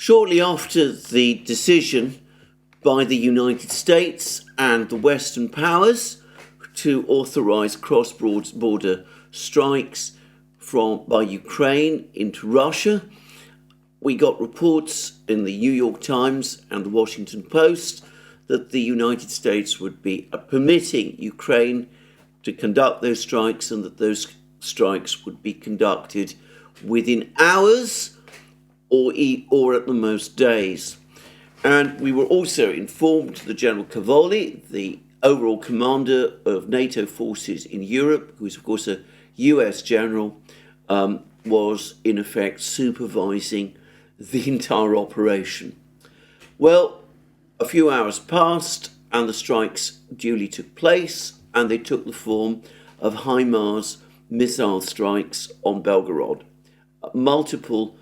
Shortly after the decision by the United States and the Western powers to authorise cross-border strikes by Ukraine into Russia, we got reports in the New York Times and the Washington Post that the United States would be permitting Ukraine to conduct those strikes, and that those strikes would be conducted within hours or at the most days. And we were also informed that General Cavoli, the overall commander of NATO forces in Europe, who is of course a US general, was in effect supervising the entire operation. Well, a few hours passed and the strikes duly took place, and they took the form of HIMARS missile strikes on Belgorod. Multiple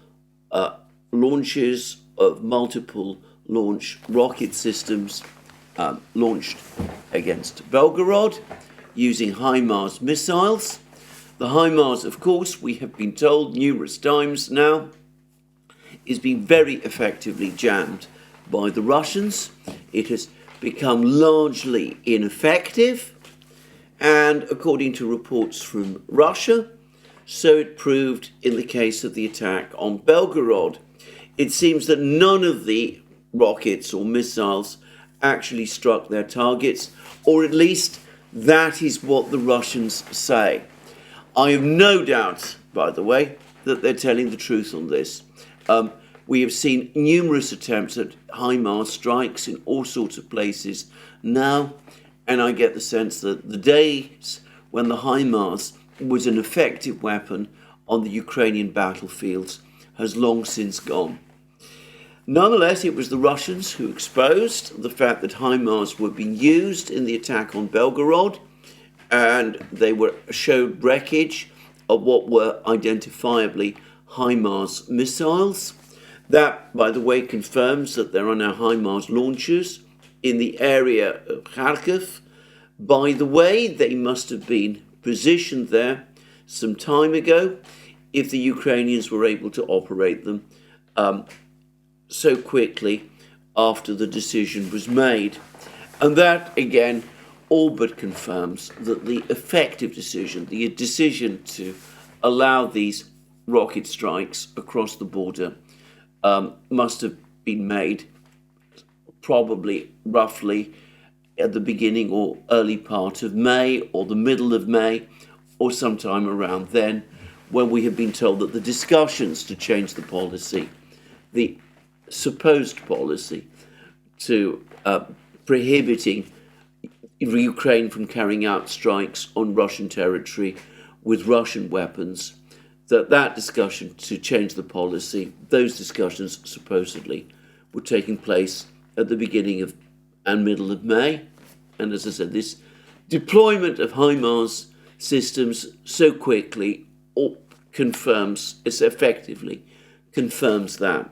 launches of multiple launch rocket systems launched against Belgorod using HIMARS missiles. The HIMARS, of course, we have been told numerous times now, is being very effectively jammed by the Russians. It has become largely ineffective, and according to reports from Russia, so it proved in the case of the attack on Belgorod. It seems that none of the rockets or missiles actually struck their targets, or at least that is what the Russians say. I have no doubt, by the way, that they're telling the truth on this. We have seen numerous attempts at HIMARS strikes in all sorts of places now, and I get the sense that the days when the HIMARS was an effective weapon on the Ukrainian battlefields has long since gone. Nonetheless, it was the Russians who exposed the fact that HIMARS were being used in the attack on Belgorod, and they showed wreckage of what were identifiably HIMARS missiles. That, by the way, confirms that there are now HIMARS launchers in the area of Kharkiv. By the way, they must have been positioned there some time ago if the Ukrainians were able to operate them so quickly after the decision was made. And that, again, all but confirms that the effective decision, the decision to allow these rocket strikes across the border, must have been made probably roughly at the beginning or early part of May or the middle of May or sometime around then, when we have been told that the discussions to change the policy, the supposed policy to prohibiting Ukraine from carrying out strikes on Russian territory with Russian weapons, that discussion to change the policy, those discussions supposedly were taking place at the beginning of and middle of May. And as I said, this deployment of HIMARS systems so quickly effectively confirms that.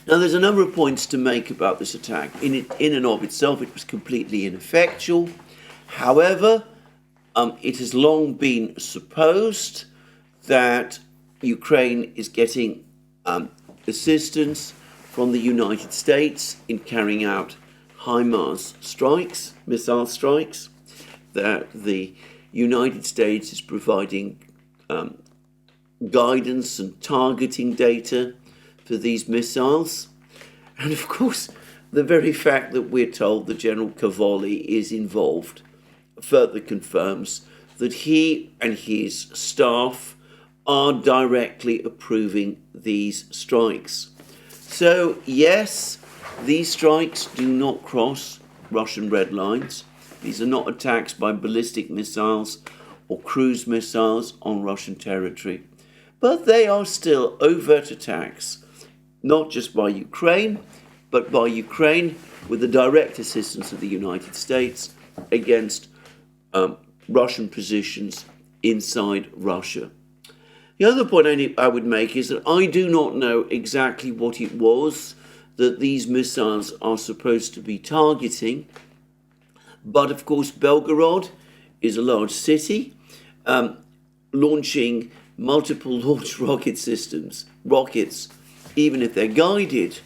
Now, there's a number of points to make about this attack. In and of itself, it was completely ineffectual. However, it has long been supposed that Ukraine is getting assistance from the United States in carrying out HIMARS strikes, missile strikes, that the United States is providing guidance and targeting data for these missiles. And of course, the very fact that we're told that General Cavoli is involved further confirms that he and his staff are directly approving these strikes. So yes, these strikes do not cross Russian red lines. These are not attacks by ballistic missiles or cruise missiles on Russian territory. But they are still overt attacks, not just by Ukraine, but by Ukraine with the direct assistance of the United States against Russian positions inside Russia. The other point I would make is that I do not know exactly what it was that these missiles are supposed to be targeting. But of course, Belgorod is a large city, launching multiple launch rocket systems, rockets even if they're guided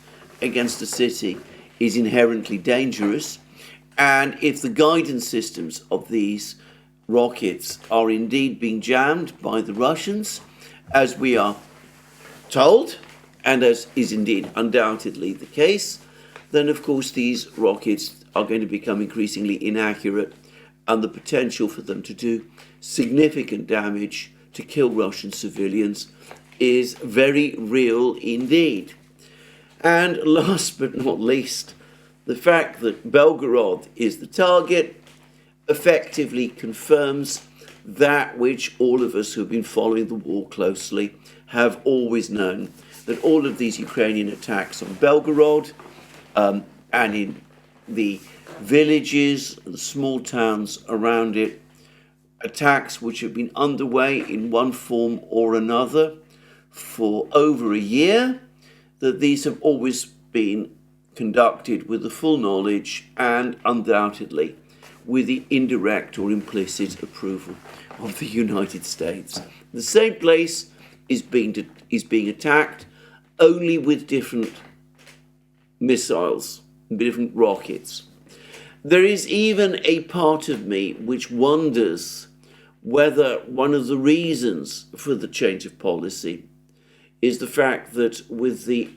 against a city, is inherently dangerous. And if the guidance systems of these rockets are indeed being jammed by the Russians, as we are told, and as is indeed undoubtedly the case, then of course these rockets are going to become increasingly inaccurate, and the potential for them to do significant damage, to kill Russian civilians, is very real indeed. And last but not least, the fact that Belgorod is the target effectively confirms that which all of us who've been following the war closely have always known, that all of these Ukrainian attacks on Belgorod and in the villages, the small towns around it, attacks which have been underway in one form or another for over a year, that these have always been conducted with the full knowledge and undoubtedly with the indirect or implicit approval of the United States. The same place is being attacked, only with different missiles, different rockets. There is even a part of me which wonders whether one of the reasons for the change of policy is the fact that with the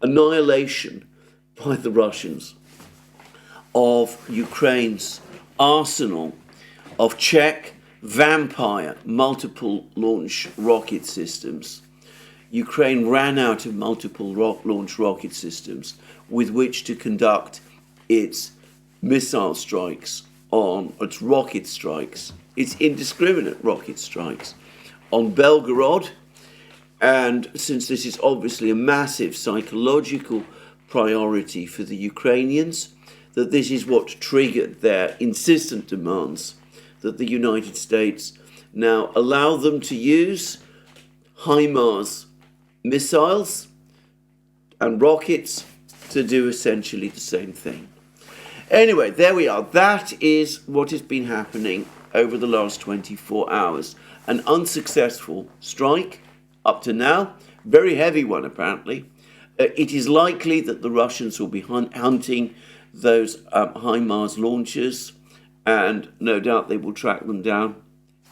annihilation by the Russians of Ukraine's arsenal of Czech vampire multiple launch rocket systems, Ukraine ran out of multiple launch rocket systems with which to conduct its missile strikes on its rocket strikes, its indiscriminate rocket strikes on Belgorod. And since this is obviously a massive psychological priority for the Ukrainians, that this is what triggered their insistent demands that the United States now allow them to use HIMARS missiles and rockets to do essentially the same thing. Anyway, there we are. That is what has been happening over the last 24 hours. An unsuccessful strike up to now, very heavy one apparently. It is likely that the Russians will be hunting those HIMARS launchers, and no doubt they will track them down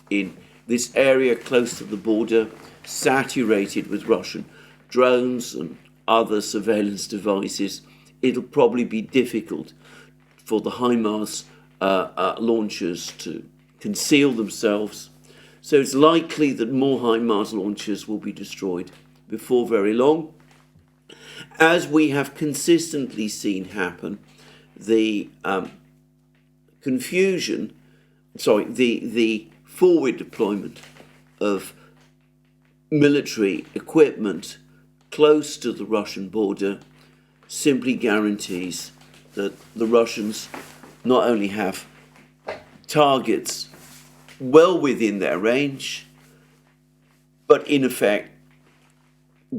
in this area close to the border, saturated with Russian drones and other surveillance devices. It'll probably be difficult for the HIMARS launchers to conceal themselves. So it's likely that more HIMARS launchers will be destroyed before very long. As we have consistently seen happen, the the forward deployment of military equipment close to the Russian border simply guarantees that the Russians not only have targets well within their range, but in effect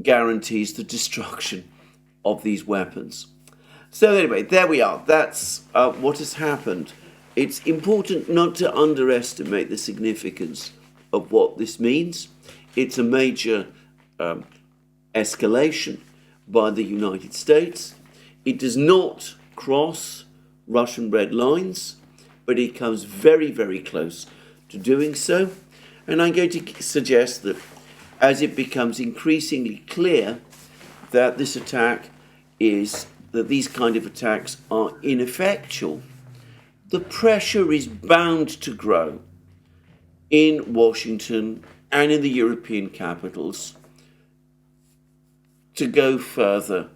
guarantees the destruction of these weapons. So anyway, there we are. That's what has happened. It's important not to underestimate the significance of what this means. It's a major escalation by the United States. It does not cross Russian red lines, but it comes very, very close to doing so. And I'm going to suggest that as it becomes increasingly clear that this attack that these kind of attacks are ineffectual, the pressure is bound to grow in Washington and in the European capitals to go further,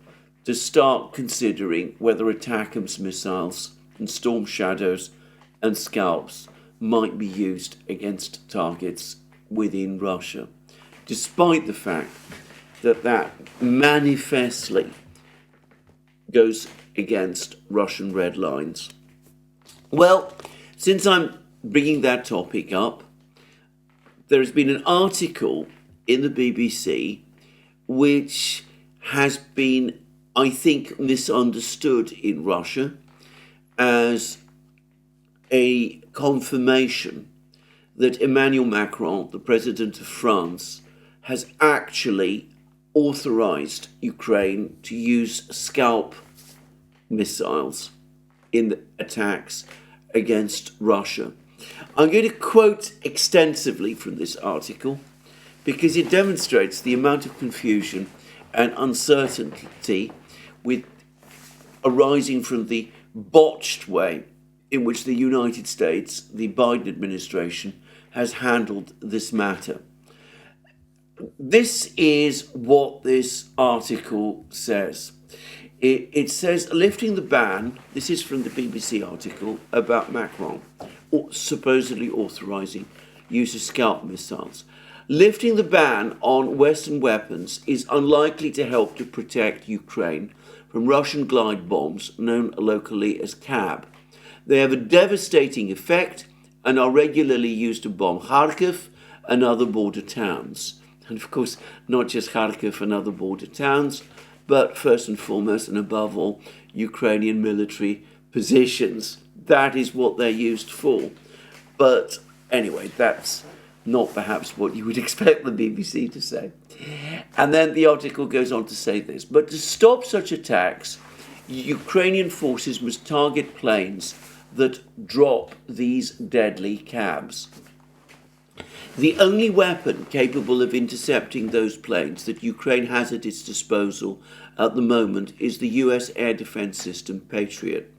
to start considering whether ATACMS missiles and Storm Shadows and Scalps might be used against targets within Russia, despite the fact that that manifestly goes against Russian red lines. Well, since I'm bringing that topic up, there has been an article in the BBC which has been, I think, misunderstood in Russia as a confirmation that Emmanuel Macron, the president of France, has actually authorized Ukraine to use scalp missiles in the attacks against Russia. I'm going to quote extensively from this article because it demonstrates the amount of confusion and uncertainty arising from the botched way in which the United States, the Biden administration, has handled this matter. This is what this article says. It says, lifting the ban, this is from the BBC article about Macron, supposedly authorizing use of scalp missiles. Lifting the ban on Western weapons is unlikely to help to protect Ukraine from Russian glide bombs, known locally as CAB. They have a devastating effect and are regularly used to bomb Kharkiv and other border towns. And of course, not just Kharkiv and other border towns, but first and foremost and above all, Ukrainian military positions. That is what they're used for. But anyway, that's not perhaps what you would expect the BBC to say. And then the article goes on to say this. But to stop such attacks, Ukrainian forces must target planes that drop these deadly cabs. The only weapon capable of intercepting those planes that Ukraine has at its disposal at the moment is the US air defense system Patriot.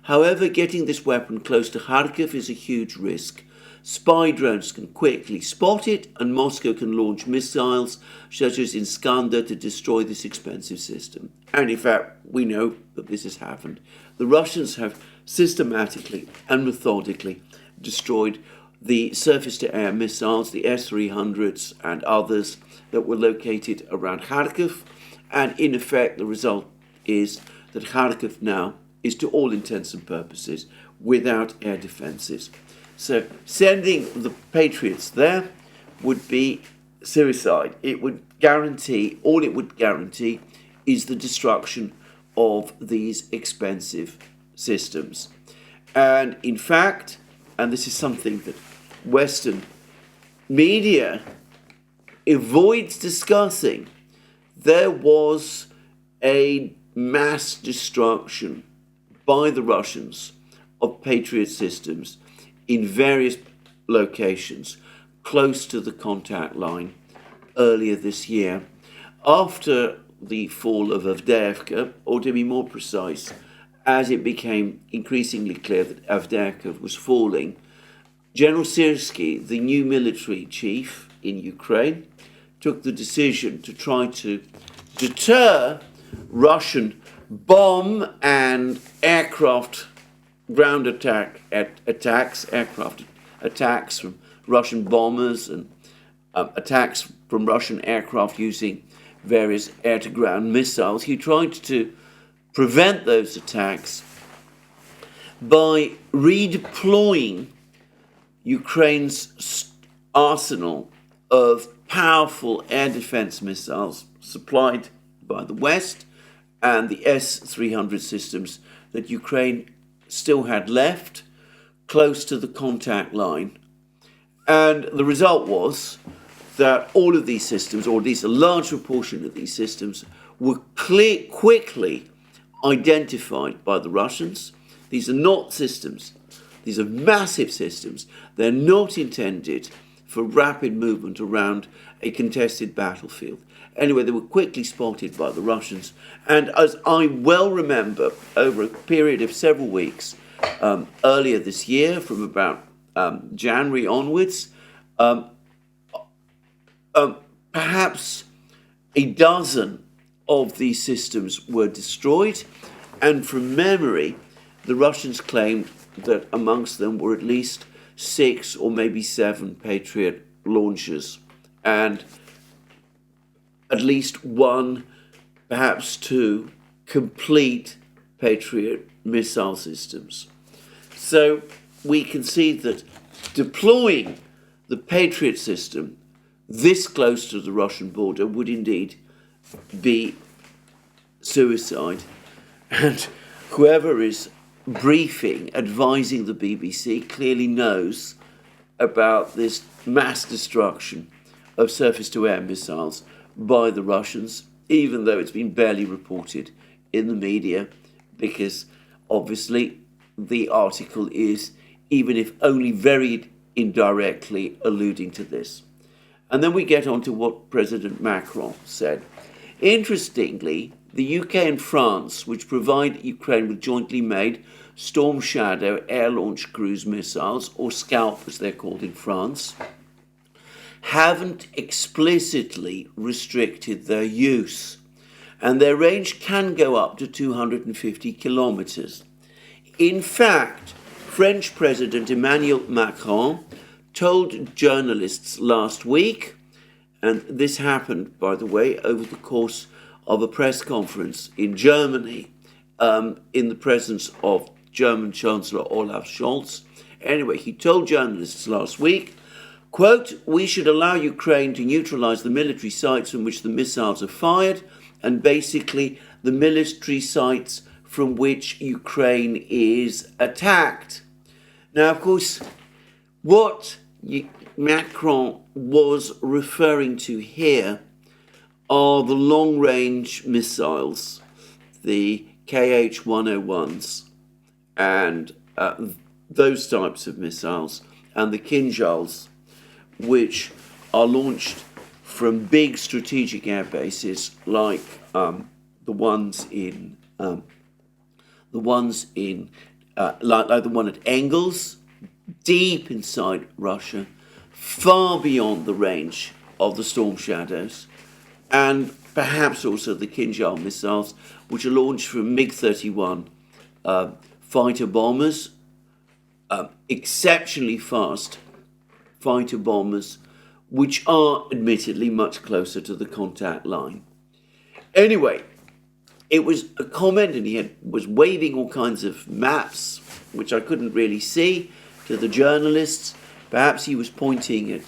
However, getting this weapon close to Kharkiv is a huge risk. Spy drones can quickly spot it, and Moscow can launch missiles such as Iskander to destroy this expensive system. And in fact, we know that this has happened. The Russians have systematically and methodically destroyed the surface-to-air missiles, the S-300s and others that were located around Kharkiv. And in effect, the result is that Kharkiv now is, to all intents and purposes, without air defences. So sending the Patriots there would be suicide. It would guarantee, all it would guarantee is the destruction of these expensive systems. And in fact, and this is something that Western media avoids discussing, there was a mass destruction by the Russians of Patriot systems in various locations close to the contact line earlier this year. After the fall of Avdiivka, or to be more precise, as it became increasingly clear that Avdiivka was falling, General Syrskyi, the new military chief in Ukraine, took the decision to try to deter Russian bomb and aircraft ground attacks, aircraft attacks from Russian bombers and attacks from Russian aircraft using various air-to-ground missiles. He tried to prevent those attacks by redeploying Ukraine's arsenal of powerful air defense missiles supplied by the West and the S-300 systems that Ukraine still had left close to the contact line. And the result was that all of these systems, or at least a large proportion of these systems, were quickly identified by the Russians. These are not systems. These are massive systems. They're not intended for rapid movement around a contested battlefield. Anyway, they were quickly spotted by the Russians. And as I well remember, over a period of several weeks, earlier this year, from about January onwards, perhaps a dozen of these systems were destroyed. And from memory, the Russians claimed that amongst them were at least 6 or maybe 7 Patriot launchers and at least 1, perhaps 2 complete Patriot missile systems. So we can see that deploying the Patriot system this close to the Russian border would indeed be suicide. And whoever is briefing, advising the BBC, clearly knows about this mass destruction of surface-to-air missiles by the Russians, even though it's been barely reported in the media, because obviously the article is, even if only very indirectly, alluding to this. And then we get on to what President Macron said. Interestingly, the UK and France, which provide Ukraine with jointly made Storm Shadow air-launched cruise missiles, or Scalp as they're called in France, haven't explicitly restricted their use, and their range can go up to 250 kilometers. In fact, French President Emmanuel Macron told journalists last week, and this happened, by the way, over the course of a press conference in Germany, in the presence of German Chancellor Olaf Scholz. Anyway, he told journalists last week, quote, "We should allow Ukraine to neutralize the military sites from which the missiles are fired, and basically the military sites from which Ukraine is attacked." Now, of course, what Macron was referring to here are the long-range missiles, the KH-101s, and those types of missiles, and the Kinzhals, which are launched from big strategic air bases like the ones in like the one at Engels, deep inside Russia, far beyond the range of the Storm Shadows, and perhaps also the Kinzhal missiles, which are launched from MiG-31 fighter bombers, exceptionally fast fighter bombers, which are admittedly much closer to the contact line. Anyway, it was a comment, and he was waving all kinds of maps, which I couldn't really see, to the journalists. Perhaps he was pointing at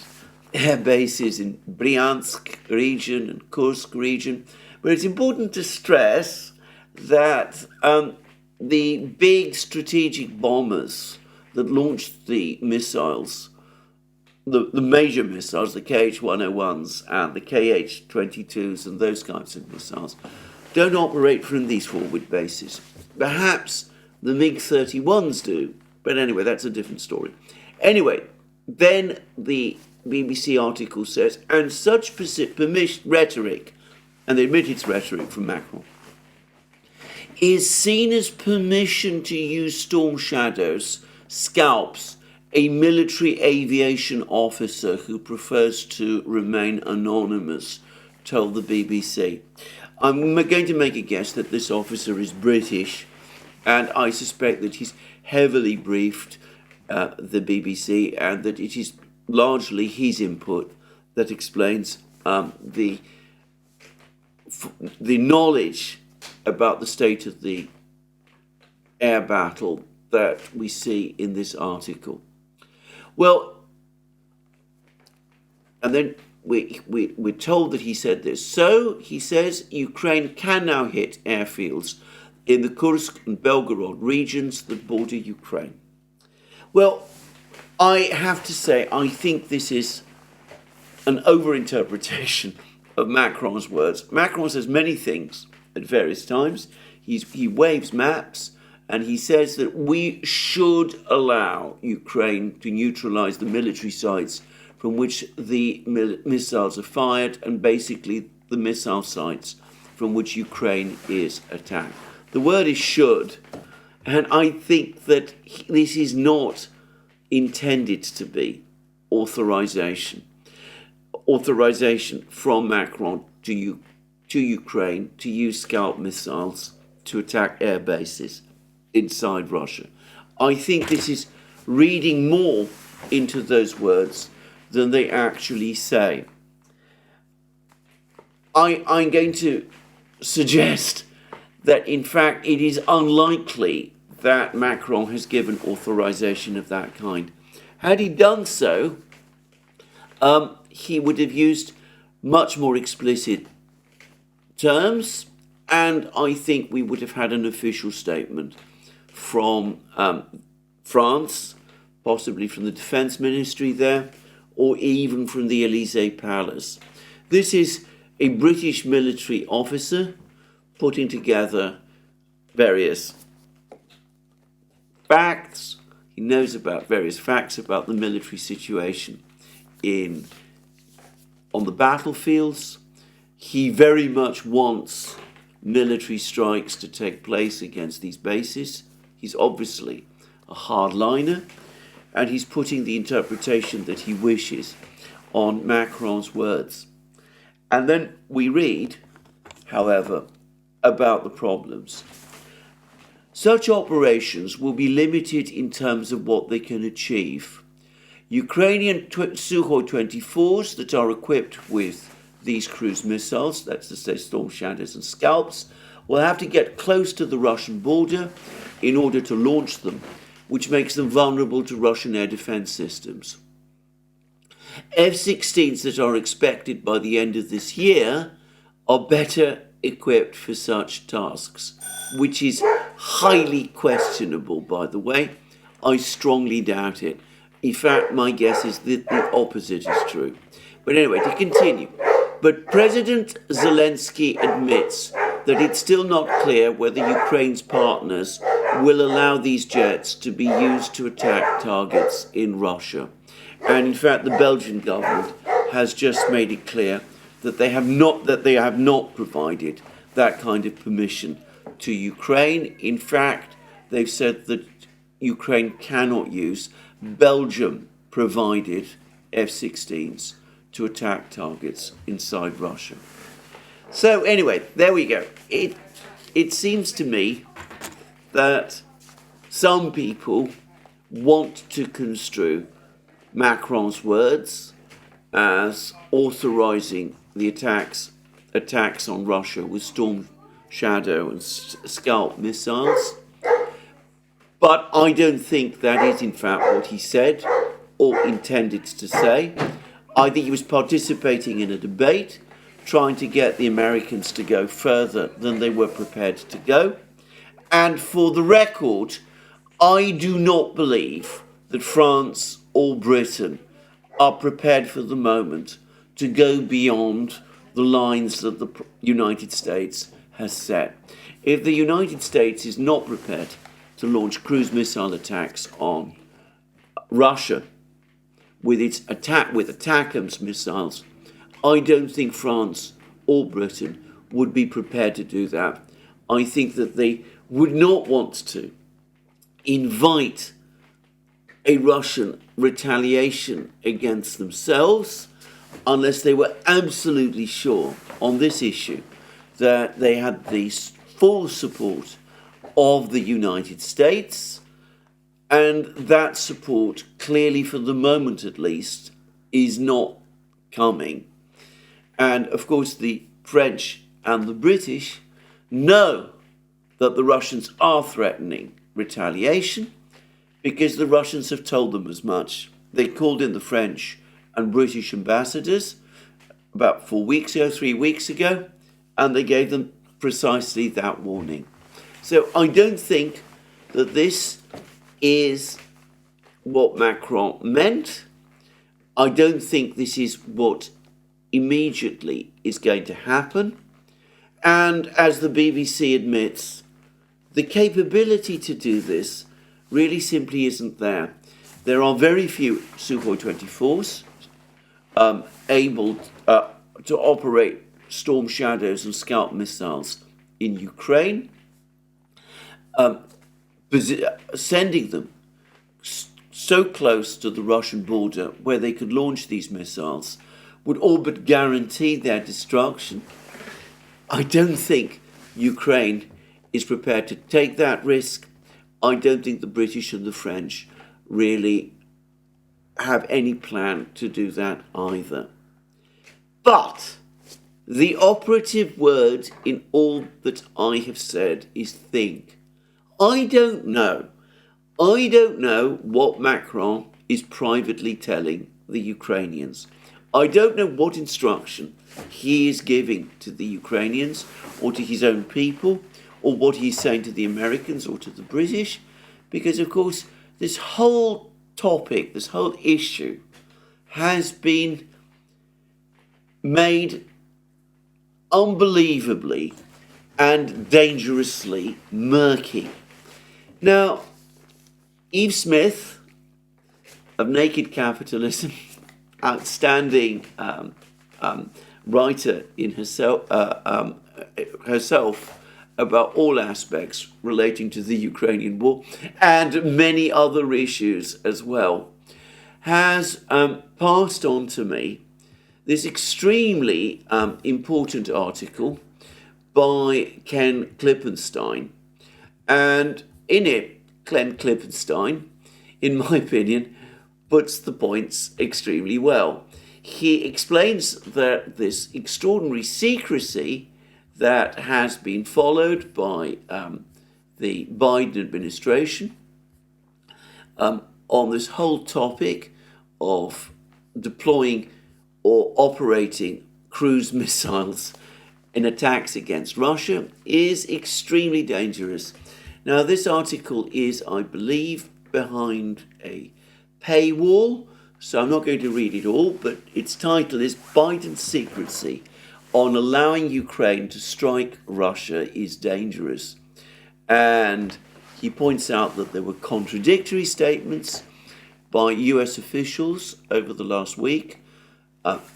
air bases in Bryansk region and Kursk region. But it's important to stress that the big strategic bombers that launched the missiles, the major missiles, the KH-101s and the KH-22s and those kinds of missiles, don't operate from these forward bases. Perhaps the MiG-31s do, but anyway, that's a different story. Anyway, then the BBC article says, and such rhetoric, and they admit it's rhetoric from Macron, is seen as permission to use Storm Shadows, Scalps, a military aviation officer who prefers to remain anonymous, told the BBC. I'm going to make a guess that this officer is British, and I suspect that he's heavily briefed the BBC, and that it is largely his input that explains the knowledge about the state of the air battle that we see in this article. Well, and then we're told that he said this. So, he says, Ukraine can now hit airfields in the Kursk and Belgorod regions that border Ukraine. Well, I have to say, I think this is an overinterpretation of Macron's words. Macron says many things at various times. He waves maps, and he says that we should allow Ukraine to neutralize the military sites from which the missiles are fired, and basically the missile sites from which Ukraine is attacked. The word is should, and I think that this is not intended to be authorization from Macron to Ukraine to use Scalp missiles to attack air bases inside Russia. I think this is reading more into those words than they actually say. I'm going to suggest that, in fact, it is unlikely that Macron has given authorization of that kind. Had he done so, he would have used much more explicit terms, and I think we would have had an official statement from France, possibly from the Defense Ministry there, or even from the Élysée Palace. This is a British military officer putting together various facts. He knows about various facts about the military situation on the battlefields. He very much wants military strikes to take place against these bases. He's obviously a hardliner, and he's putting the interpretation that he wishes on Macron's words. And then we read, however, about the problems. Such operations will be limited in terms of what they can achieve. Ukrainian Sukhoi 24s that are equipped with these cruise missiles, that's to say Storm Shadows and Scalps, will have to get close to the Russian border in order to launch them, which makes them vulnerable to Russian air defense systems. F-16s that are expected by the end of this year are better equipped for such tasks, which is highly questionable, by the way. I strongly doubt it. In fact, my guess is that the opposite is true. But anyway, to continue. But President Zelensky admits that it's still not clear whether Ukraine's partners will allow these jets to be used to attack targets in Russia. And in fact, the Belgian government has just made it clear that they have not provided that kind of permission to Ukraine. In fact, they've said that Ukraine cannot use Belgium-provided F-16s to attack targets inside Russia. So anyway, there we go. It seems to me that some people want to construe Macron's words as authorizing the attacks on Russia with Storm Shadow and Scalp missiles. But I don't think that is in fact what he said or intended to say. I think he was participating in a debate, trying to get the Americans to go further than they were prepared to go. And for the record, I do not believe that France or Britain are prepared for the moment to go beyond the lines that the United States has set. If the United States is not prepared to launch cruise missile attacks on Russia with ATACMS missiles, I don't think France or Britain would be prepared to do that. I think that they would not want to invite a Russian retaliation against themselves unless they were absolutely sure on this issue that they had the full support of the United States, and that support clearly, for the moment at least, is not coming. And of course the French and the British know that the Russians are threatening retaliation because the Russians have told them as much. They called in the French and British ambassadors about 3 weeks ago, and they gave them precisely that warning. So I don't think that this is what Macron meant. I don't think this is what immediately is going to happen. And as the BBC admits, the capability to do this really simply isn't there. There are very few Sukhoi 24s able to operate Storm Shadows and Scalp missiles in Ukraine. Sending them so close to the Russian border where they could launch these missiles would all but guarantee their destruction. I don't think Ukraine is prepared to take that risk. I don't think the British and the French really have any plan to do that either. But the operative word in all that I have said is think. I don't know what Macron is privately telling the Ukrainians. I don't know what instruction he is giving to the Ukrainians or to his own people, or what he's saying to the Americans or to the British, because of course this whole topic, this whole issue has been made unbelievably and dangerously murky. Now, Eve Smith of Naked Capitalism, outstanding writer in herself about all aspects relating to the Ukrainian war and many other issues as well, has passed on to me this extremely important article by Ken Klippenstein. And in it, Ken Klippenstein, in my opinion, puts the points extremely well. He explains that this extraordinary secrecy that has been followed by the Biden administration on this whole topic of deploying or operating cruise missiles in attacks against Russia is extremely dangerous. Now, this article is, I believe, behind a paywall, so I'm not going to read it all, but its title is Biden's Secrecy on Allowing Ukraine to Strike Russia is Dangerous. And he points out that there were contradictory statements by US officials over the last week,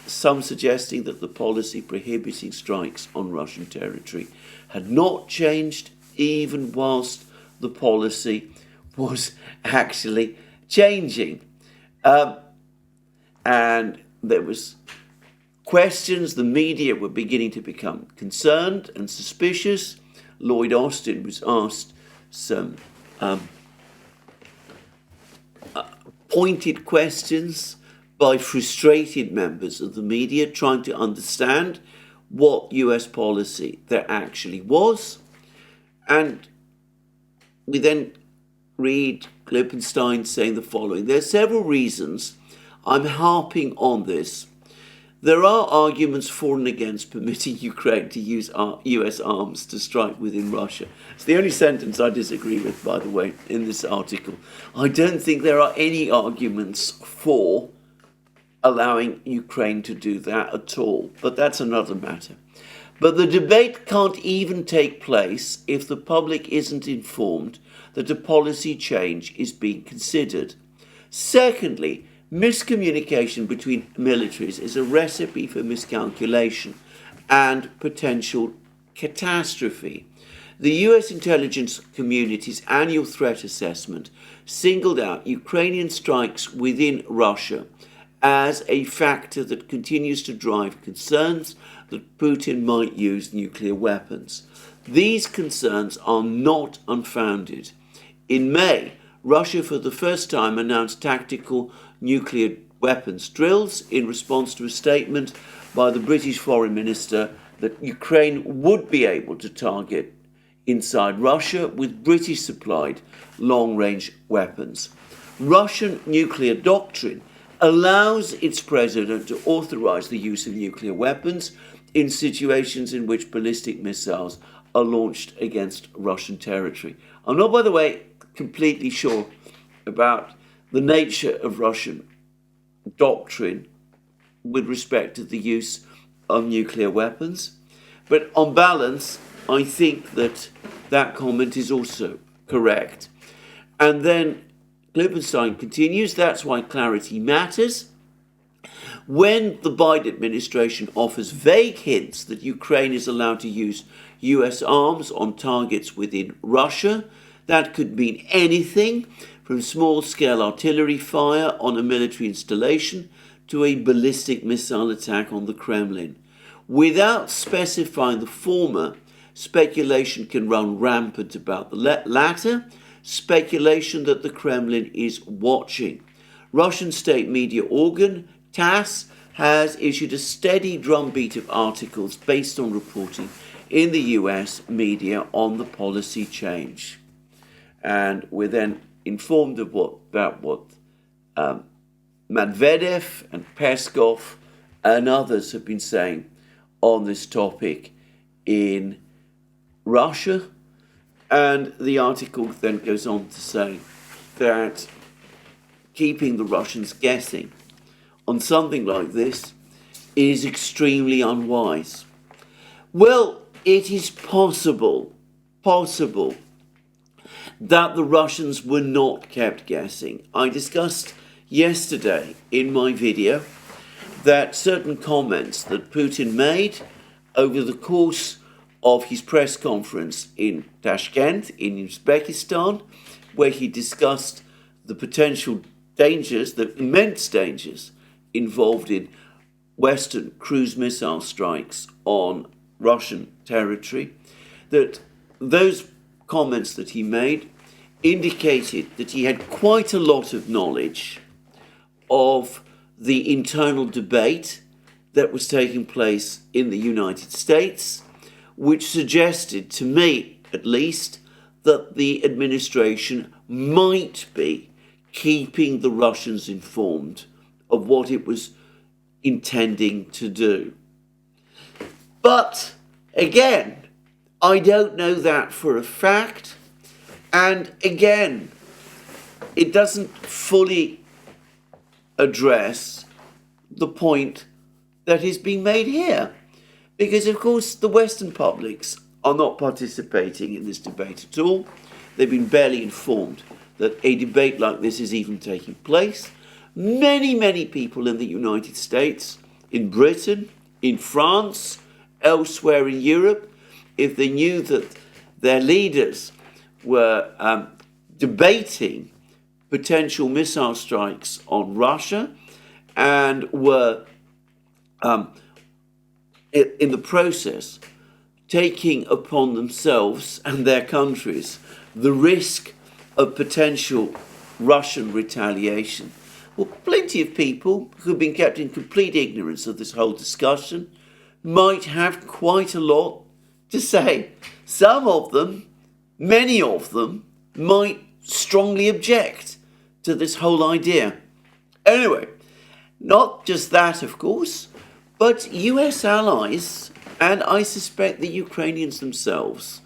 some suggesting that the policy prohibiting strikes on Russian territory had not changed even whilst the policy was actually changing. And there was questions, the media were beginning to become concerned and suspicious. Lloyd Austin was asked some pointed questions by frustrated members of the media trying to understand what US policy there actually was. And we then read Klippenstein saying the following: there are several reasons I'm harping on this. There are arguments for and against permitting Ukraine to use US arms to strike within Russia. It's the only sentence I disagree with, by the way, in this article. I don't think there are any arguments for allowing Ukraine to do that at all, but that's another matter. But the debate can't even take place if the public isn't informed that a policy change is being considered. Secondly, miscommunication between militaries is a recipe for miscalculation and potential catastrophe. The US intelligence community's annual threat assessment singled out Ukrainian strikes within Russia as a factor that continues to drive concerns that Putin might use nuclear weapons. These concerns are not unfounded. In May, Russia for the first time announced tactical nuclear weapons drills in response to a statement by the British Foreign Minister that Ukraine would be able to target inside Russia with British-supplied long-range weapons. Russian nuclear doctrine allows its president to authorize the use of nuclear weapons in situations in which ballistic missiles are launched against Russian territory. I'm not, by the way, completely sure about the nature of Russian doctrine with respect to the use of nuclear weapons, but on balance, I think that that comment is also correct. And then Klippenstein continues, that's why clarity matters. When the Biden administration offers vague hints that Ukraine is allowed to use US arms on targets within Russia, that could mean anything from small-scale artillery fire on a military installation to a ballistic missile attack on the Kremlin. Without specifying the former, speculation can run rampant about the latter, speculation that the Kremlin is watching. Russian state media organ TASS has issued a steady drumbeat of articles based on reporting in the US media on the policy change. And we're then informed of what Medvedev and Peskov and others have been saying on this topic in Russia. And the article then goes on to say that keeping the Russians guessing on something like this is extremely unwise. Well, it is possible that the Russians were not kept guessing. I discussed yesterday in my video that certain comments that Putin made over the course of his press conference in Tashkent, in Uzbekistan, where he discussed the potential dangers, the immense dangers involved in Western cruise missile strikes on Russian territory, that those comments that he made indicated that he had quite a lot of knowledge of the internal debate that was taking place in the United States, which suggested to me, at least, that the administration might be keeping the Russians informed of what it was intending to do. But, again, I don't know that for a fact, and again, it doesn't fully address the point that is being made here. Because, of course, the Western publics are not participating in this debate at all. They've been barely informed that a debate like this is even taking place. Many people in the United States, in Britain, in France, elsewhere in Europe, if they knew that their leaders were debating potential missile strikes on Russia and were in the process taking upon themselves and their countries the risk of potential Russian retaliation. Well, plenty of people who've been kept in complete ignorance of this whole discussion might have quite a lot to say. Some of them, many of them, might strongly object to this whole idea. Anyway, not just that, of course, but US allies, and I suspect the Ukrainians themselves,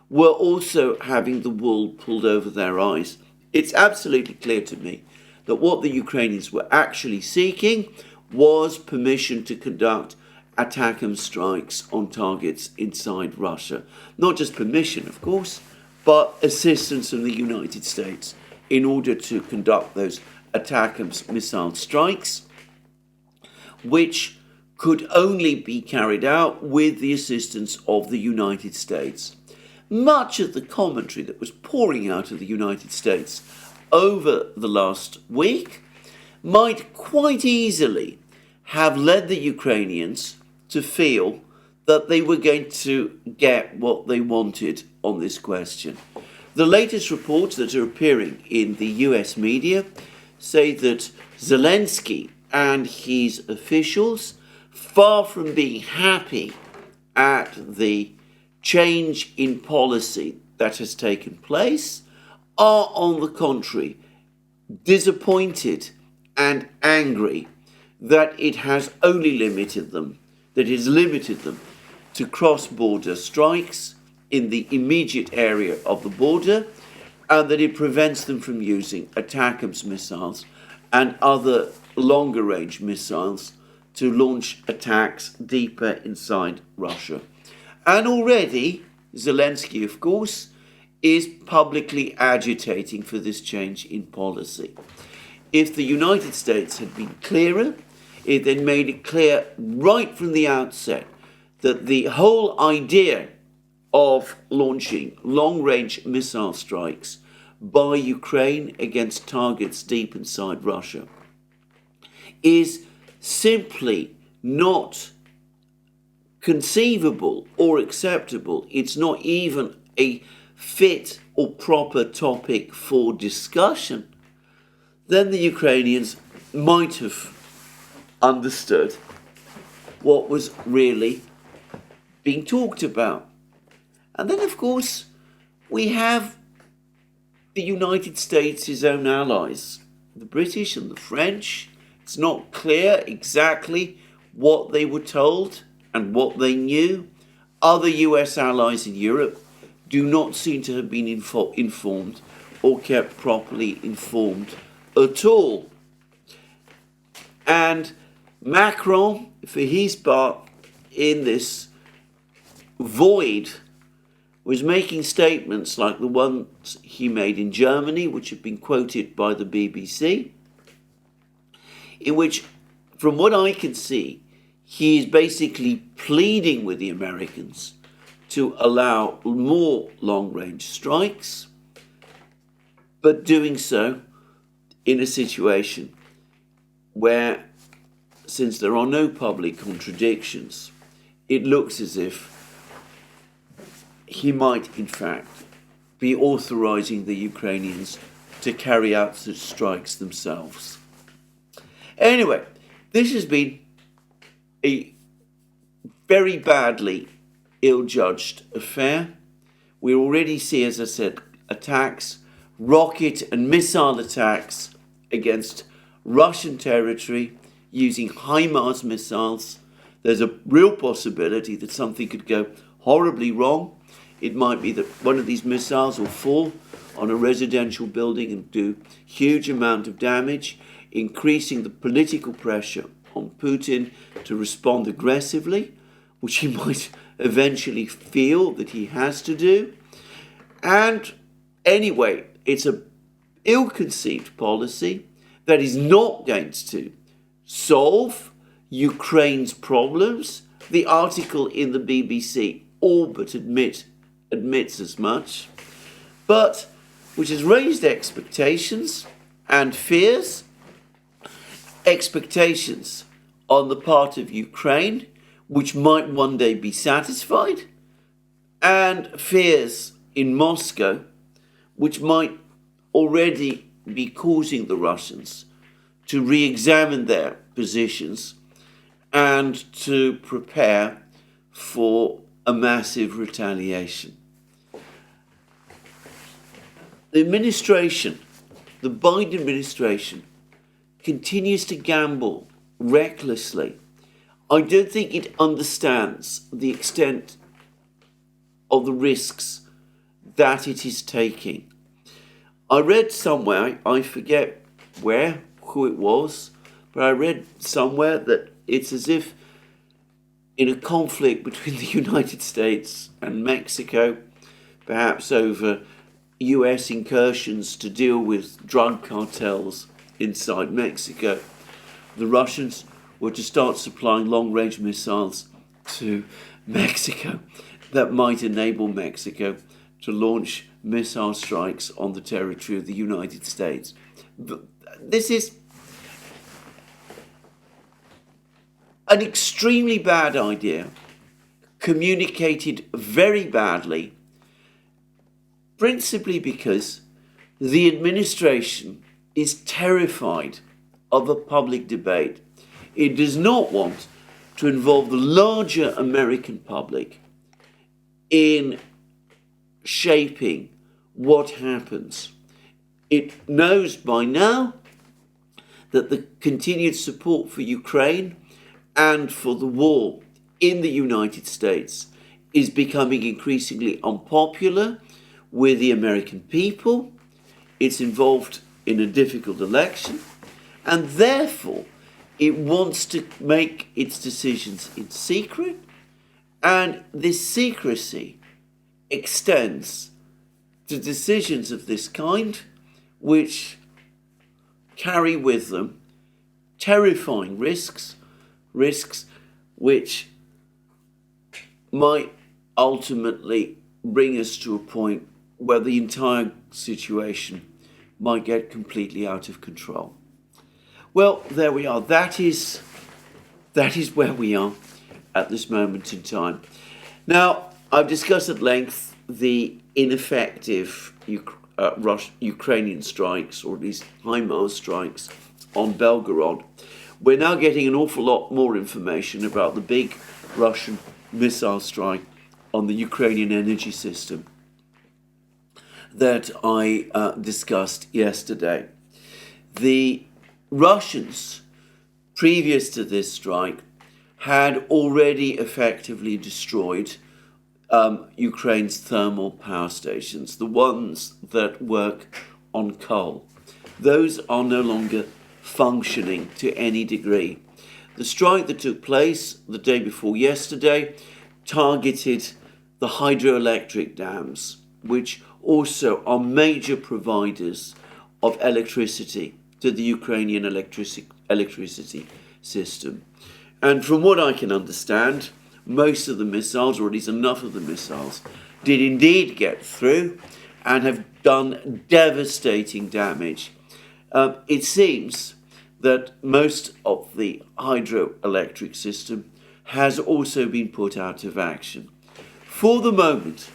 were also having the wool pulled over their eyes. It's absolutely clear to me that what the Ukrainians were actually seeking was permission to conduct ATACMS strikes on targets inside Russia. Not just permission, of course, but assistance from the United States in order to conduct those ATACMS missile strikes, which could only be carried out with the assistance of the United States. Much of the commentary that was pouring out of the United States over the last week might quite easily have led the Ukrainians to feel that they were going to get what they wanted on this question. The latest reports that are appearing in the US media say that Zelensky and his officials, far from being happy at the change in policy that has taken place, are on the contrary disappointed and angry that it has only limited them to cross-border strikes in the immediate area of the border, and that it prevents them from using ATACMS missiles and other longer-range missiles to launch attacks deeper inside Russia. And already, Zelensky, of course, is publicly agitating for this change in policy. If the United States had been clearer, it then made it clear right from the outset that the whole idea of launching long-range missile strikes by Ukraine against targets deep inside Russia is simply not conceivable or acceptable. It's not even a fit or proper topic for discussion. Then the Ukrainians might have understood what was really being talked about. And then, of course, we have the United States' own allies, the British and the French. It's not clear exactly what they were told and what they knew. Other US allies in Europe do not seem to have been informed or kept properly informed at all. And Macron, for his part, in this void was making statements like the ones he made in Germany, which have been quoted by the BBC, in which, from what I can see, he is basically pleading with the Americans to allow more long-range strikes, but doing so in a situation where, since there are no public contradictions, it looks as if he might, in fact, be authorizing the Ukrainians to carry out such strikes themselves. Anyway, this has been a very badly ill-judged affair. We already see, as I said, attacks, rocket and missile attacks against Russian territory using HIMARS missiles. There's a real possibility that something could go horribly wrong. It might be that one of these missiles will fall on a residential building and do huge amount of damage, increasing the political pressure on Putin to respond aggressively, which he might eventually feel that he has to do. And anyway, it's an ill-conceived policy that is not going to solve Ukraine's problems. The article in the BBC all but admits as much, but which has raised expectations and fears. Expectations on the part of Ukraine, which might one day be satisfied, and fears in Moscow, which might already be causing the Russians to re-examine their positions and to prepare for a massive retaliation. The administration, the Biden administration, continues to gamble recklessly. I don't think it understands the extent of the risks that it is taking. I read somewhere, I forget where, who it was, but I read somewhere that it's as if in a conflict between the United States and Mexico, perhaps over US incursions to deal with drug cartels inside Mexico, the Russians were to start supplying long-range missiles to Mexico that might enable Mexico to launch missile strikes on the territory of the United States. This is an extremely bad idea, communicated very badly, principally because the administration is terrified of a public debate. It does not want to involve the larger American public in shaping what happens. It knows by now that the continued support for Ukraine and for the war in the United States is becoming increasingly unpopular with the American people. It's involved in a difficult election, and therefore it wants to make its decisions in secret, and this secrecy extends to decisions of this kind, which carry with them terrifying risks which might ultimately bring us to a point where the entire situation might get completely out of control. Well, there we are. That is where we are at this moment in time. Now, I've discussed at length the ineffective Ukrainian strikes, or at least HIMARS strikes, on Belgorod. We're now getting an awful lot more information about the big Russian missile strike on the Ukrainian energy system that I discussed yesterday. The Russians, previous to this strike, had already effectively destroyed Ukraine's thermal power stations, the ones that work on coal. Those are no longer functioning to any degree. The strike that took place the day before yesterday targeted the hydroelectric dams, which also are major providers of electricity to the Ukrainian electricity system. And from what I can understand, most of the missiles, or at least enough of the missiles, did indeed get through and have done devastating damage. It seems that most of the hydroelectric system has also been put out of action. For the moment,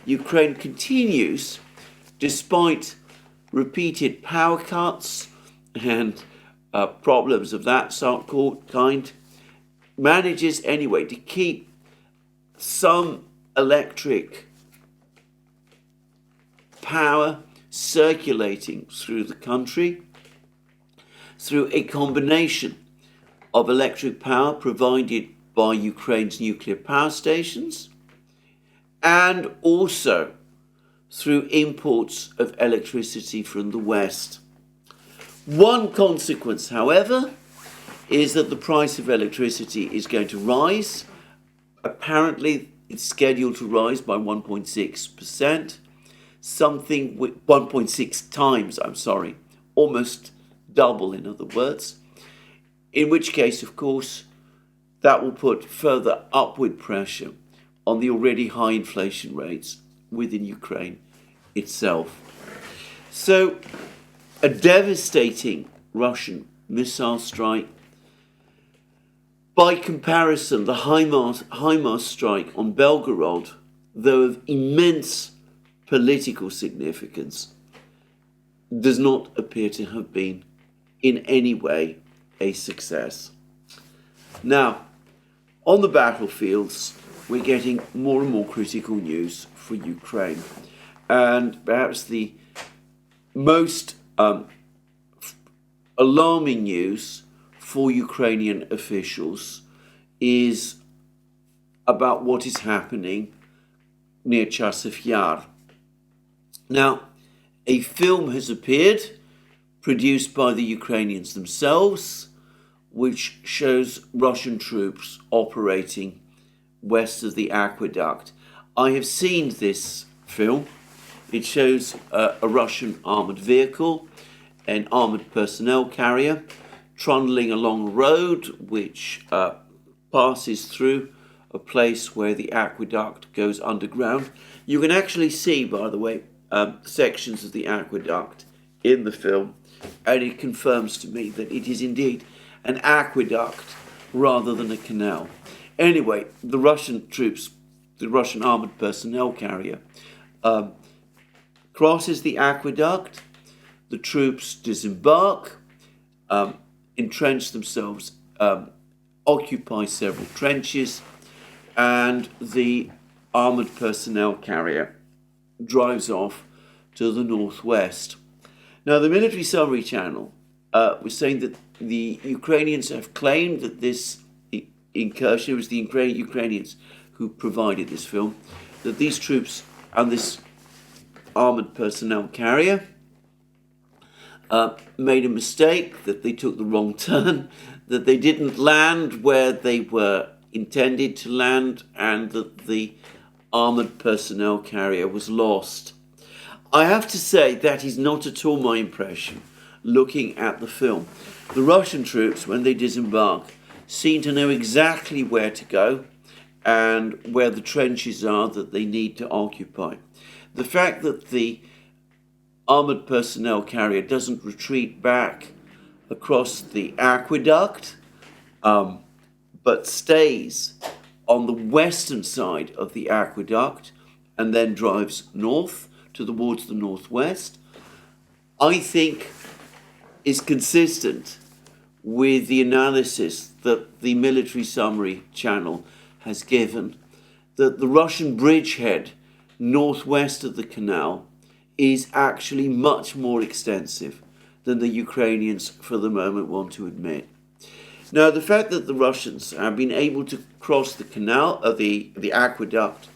Ukraine continues, despite repeated power cuts and problems of that kind, manages anyway to keep some electric power circulating through the country through a combination of electric power provided by Ukraine's nuclear power stations and also through imports of electricity from the West. One consequence, however, is that the price of electricity is going to rise. Apparently, it's scheduled to rise by 1.6%, something with 1.6 times, almost double, in other words, in which case, of course, that will put further upward pressure on the already high inflation rates within Ukraine itself. So, a devastating Russian missile strike. By comparison, the HIMARS strike on Belgorod, though of immense political significance, does not appear to have been in any way a success. Now, on the battlefields, we're getting more and more critical news for Ukraine. And perhaps the most alarming news for Ukrainian officials is about what is happening near Chasov Yar. Now, a film has appeared, produced by the Ukrainians themselves, which shows Russian troops operating west of the aqueduct. I have seen this film. It shows a Russian armoured vehicle, an armoured personnel carrier, trundling along a road which passes through a place where the aqueduct goes underground. You can actually see, by the way, sections of the aqueduct in the film, and it confirms to me that it is indeed an aqueduct rather than a canal. Anyway, the Russian troops, the Russian armoured personnel carrier, crosses the aqueduct. The troops disembark, entrench themselves, occupy several trenches, and the armoured personnel carrier drives off to the northwest. Now, the military summary channel was saying that the Ukrainians have claimed that this incursion, it was the Ukrainians who provided this film, that these troops and this armoured personnel carrier made a mistake, that they took the wrong turn, that they didn't land where they were intended to land, and that the armoured personnel carrier was lost. I have to say that is not at all my impression looking at the film. The Russian troops, when they disembark, seem to know exactly where to go and where the trenches are that they need to occupy. The fact that the armoured personnel carrier doesn't retreat back across the aqueduct, but stays on the western side of the aqueduct and then drives north towards the northwest, I think is consistent with the analysis that the military summary channel has given, that the Russian bridgehead northwest of the canal is actually much more extensive than the Ukrainians for the moment want to admit. Now, the fact that the Russians have been able to cross the canal, the aqueduct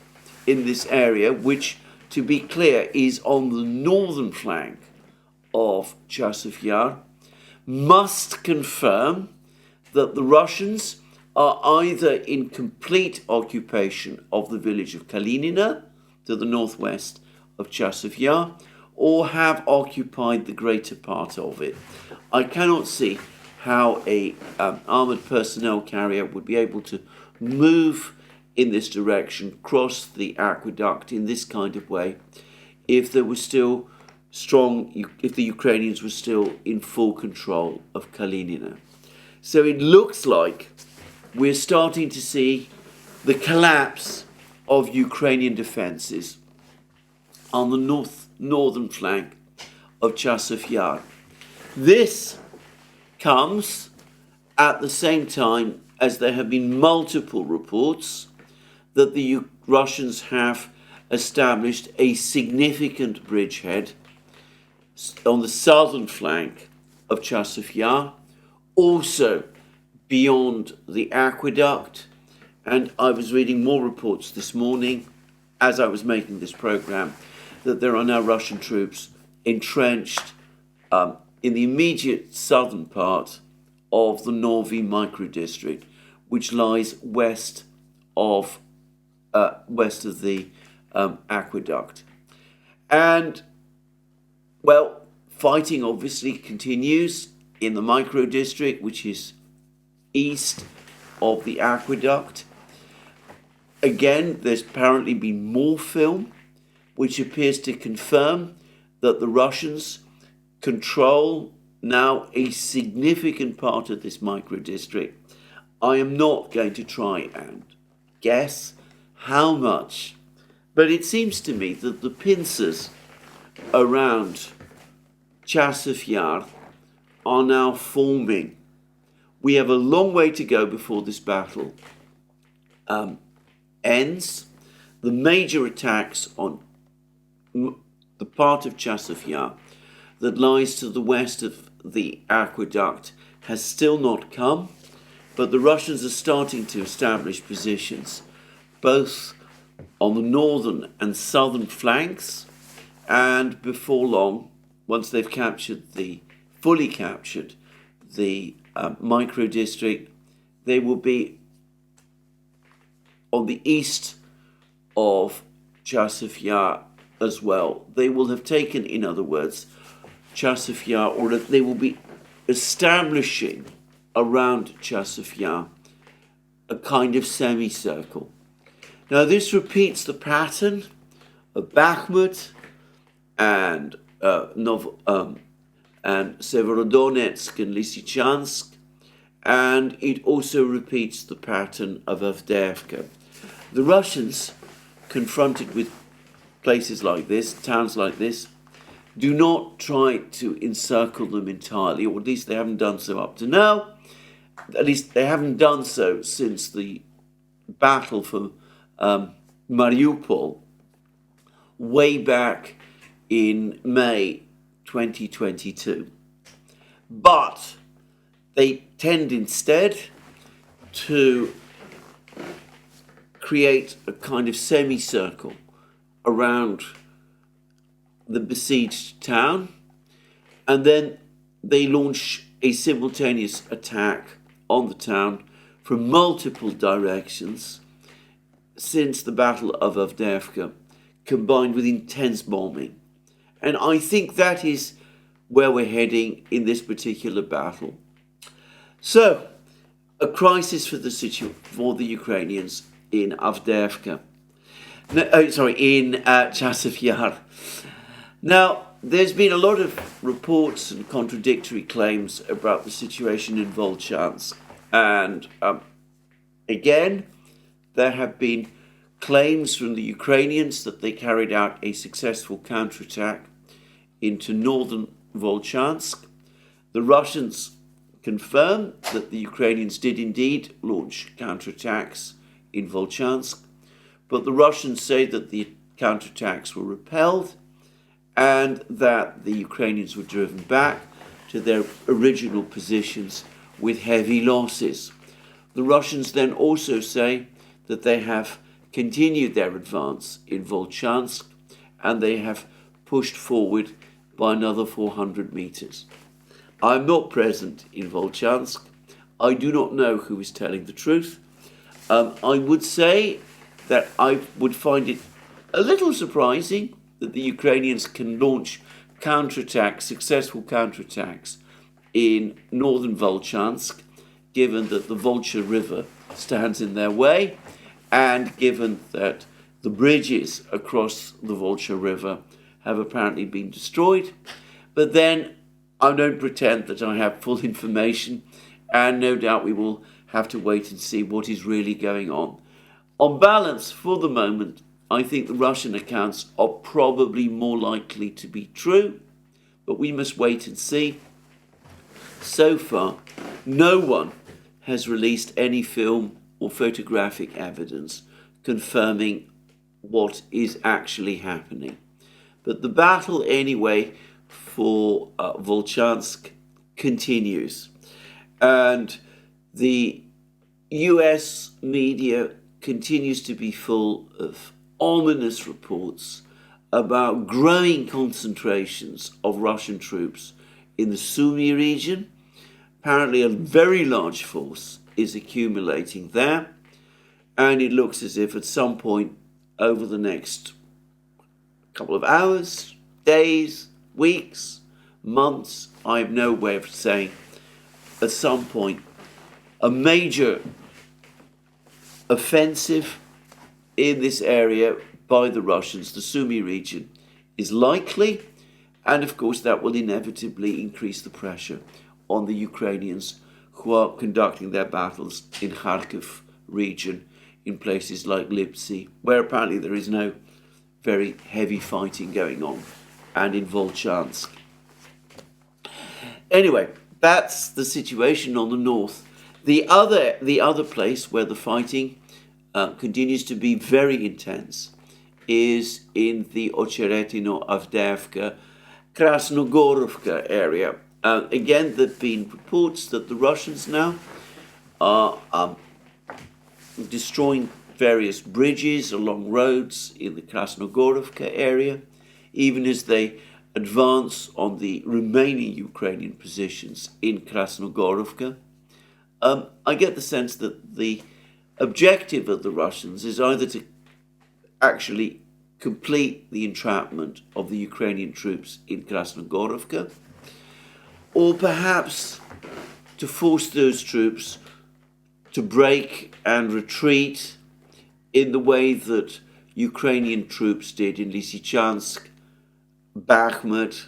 in this area, which, to be clear, is on the northern flank of Chasov Yar, must confirm that the Russians are either in complete occupation of the village of Kalinina to the northwest of Chasov Yar, or have occupied the greater part of it. I cannot see how a armoured personnel carrier would be able to move in this direction, cross the aqueduct in this kind of way, if there was still if the Ukrainians were still in full control of Kalinina. So it looks like we're starting to see the collapse of Ukrainian defences on the northern flank of Chasov Yar. This comes at the same time as there have been multiple reports that the Russians have established a significant bridgehead on the southern flank of Chasov Yar, also beyond the aqueduct. And I was reading more reports this morning as I was making this program that there are now Russian troops entrenched in the immediate southern part of the Novi micro-district, which lies west of the aqueduct. And, well, fighting obviously continues in the micro-district, which is east of the aqueduct. Again, there's apparently been more film, which appears to confirm that the Russians control now a significant part of this micro-district. I am not going to try and guess how much, but it seems to me that the pincers around Chasov Yar are now forming. We have a long way to go before this battle ends. The major attacks on the part of Chasov Yar that lies to the west of the aqueduct has still not come, but the Russians are starting to establish positions both on the northern and southern flanks, and before long, once they've fully captured the micro-district, they will be on the east of Chasov Yar as well. They will have taken, in other words, Chasov Yar, or they will be establishing around Chasov Yar a kind of semicircle. Now this repeats the pattern of Bakhmut and Severodonetsk and Lysychansk, and it also repeats the pattern of Avdiivka. The Russians, confronted with places like this, towns like this, do not try to encircle them entirely, or at least they haven't done so up to now. At least they haven't done so since the battle for Mariupol way back in May 2022. But they tend instead to create a kind of semicircle around the besieged town, and then they launch a simultaneous attack on the town from multiple directions since the Battle of Avdiivka, combined with intense bombing. And I think that is where we're heading in this particular battle. So, a crisis for the Ukrainians in Avdiivka. In Chasov Yar. Now, there's been a lot of reports and contradictory claims about the situation in Volchansk. And again, there have been claims from the Ukrainians that they carried out a successful counterattack into northern Volchansk. The Russians confirm that the Ukrainians did indeed launch counterattacks in Volchansk, but the Russians say that the counterattacks were repelled and that the Ukrainians were driven back to their original positions with heavy losses. The Russians then also say that they have continued their advance in Volchansk and they have pushed forward by another 400 meters. I'm not present in Volchansk. I do not know who is telling the truth. I would say that I would find it a little surprising that the Ukrainians can launch counterattacks, successful counterattacks in northern Volchansk, given that the Volcha River stands in their way, and given that the bridges across the Volcha River have apparently been destroyed. But then I don't pretend that I have full information, and no doubt we will have to wait and see what is really going on. On balance, for the moment, I think the Russian accounts are probably more likely to be true, but we must wait and see. So far, no one has released any film or photographic evidence confirming what is actually happening. But the battle, anyway, for Volchansk continues. And the US media continues to be full of ominous reports about growing concentrations of Russian troops in the Sumy region. Apparently a very large force is accumulating there, and it looks as if at some point over the next couple of hours, days, weeks, months, I have no way of saying, at some point a major offensive in this area by the Russians, the Sumy region, is likely, and of course that will inevitably increase the pressure on the Ukrainians who are conducting their battles in Kharkiv region, in places like Lipsy, where apparently there is no very heavy fighting going on, and in Volchansk. Anyway, that's the situation on the north. The other place where the fighting continues to be very intense is in the Ocheretino, Avdiivka, Krasnogorovka area. Again, there have been reports that the Russians now are destroying various bridges along roads in the Krasnogorovka area, even as they advance on the remaining Ukrainian positions in Krasnogorovka. I get the sense that the objective of the Russians is either to actually complete the entrapment of the Ukrainian troops in Krasnogorovka, or perhaps to force those troops to break and retreat in the way that Ukrainian troops did in Lysychansk, Bakhmut,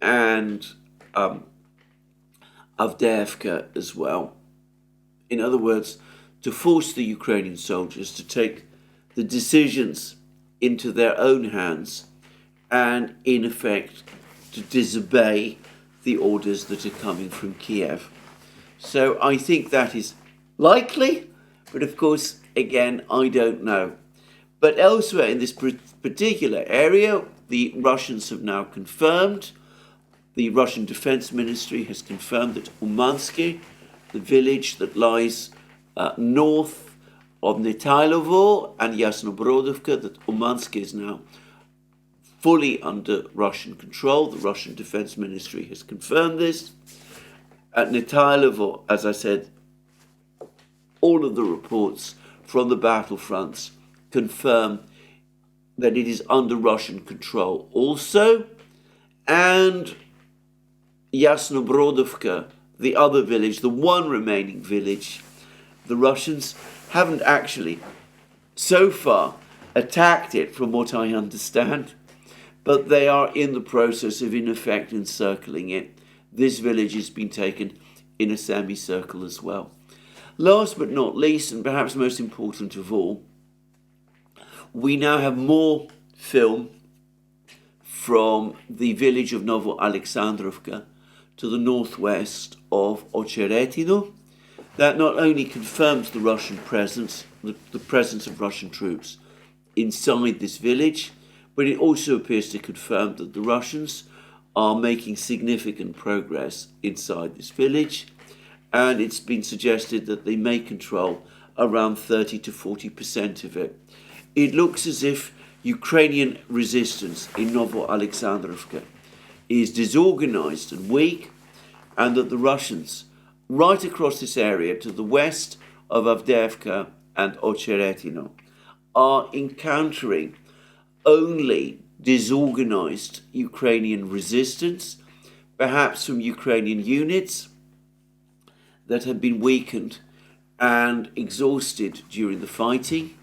and Avdiivka as well. In other words, to force the Ukrainian soldiers to take the decisions into their own hands and, in effect, to disobey the orders that are coming from Kiev. So I think that is likely, but of course, again, I don't know. But elsewhere in this particular area, the Russians have now confirmed, the Russian Defense Ministry has confirmed that Umansky, the village that lies north of Netailovo and Yasnobrodovka, that Umansky is now fully under Russian control. The Russian Defense Ministry has confirmed this. At Netailovo, as I said, all of the reports from the battlefronts confirm that it is under Russian control also. And Yasnobrodovka, the other village, the one remaining village, the Russians haven't actually so far attacked it, from what I understand, but they are in the process of, in effect, encircling it. This village has been taken in a semicircle as well. Last but not least, and perhaps most important of all, we now have more film from the village of Novo Alexandrovka to the northwest of Ocheretino. That not only confirms the Russian presence, the presence of Russian troops inside this village, but it also appears to confirm that the Russians are making significant progress inside this village, and it's been suggested that they may control around 30 to 40% of it. It looks as if Ukrainian resistance in Novo Alexandrovka is disorganized and weak, and that the Russians right across this area to the west of Avdiivka and Ocheretino are encountering only disorganized Ukrainian resistance, perhaps from Ukrainian units that have been weakened and exhausted during the fighting,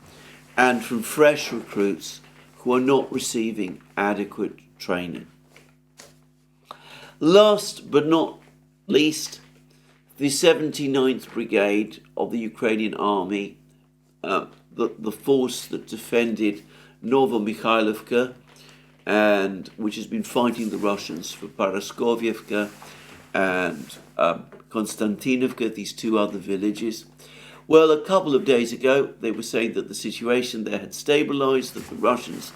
and from fresh recruits who are not receiving adequate training. Last but not least, the 79th Brigade of the Ukrainian Army, the force that defended Novomykhailovka and which has been fighting the Russians for Paraskovievka and Konstantinovka, these two other villages. Well, a couple of days ago, they were saying that the situation there had stabilized, that the Russians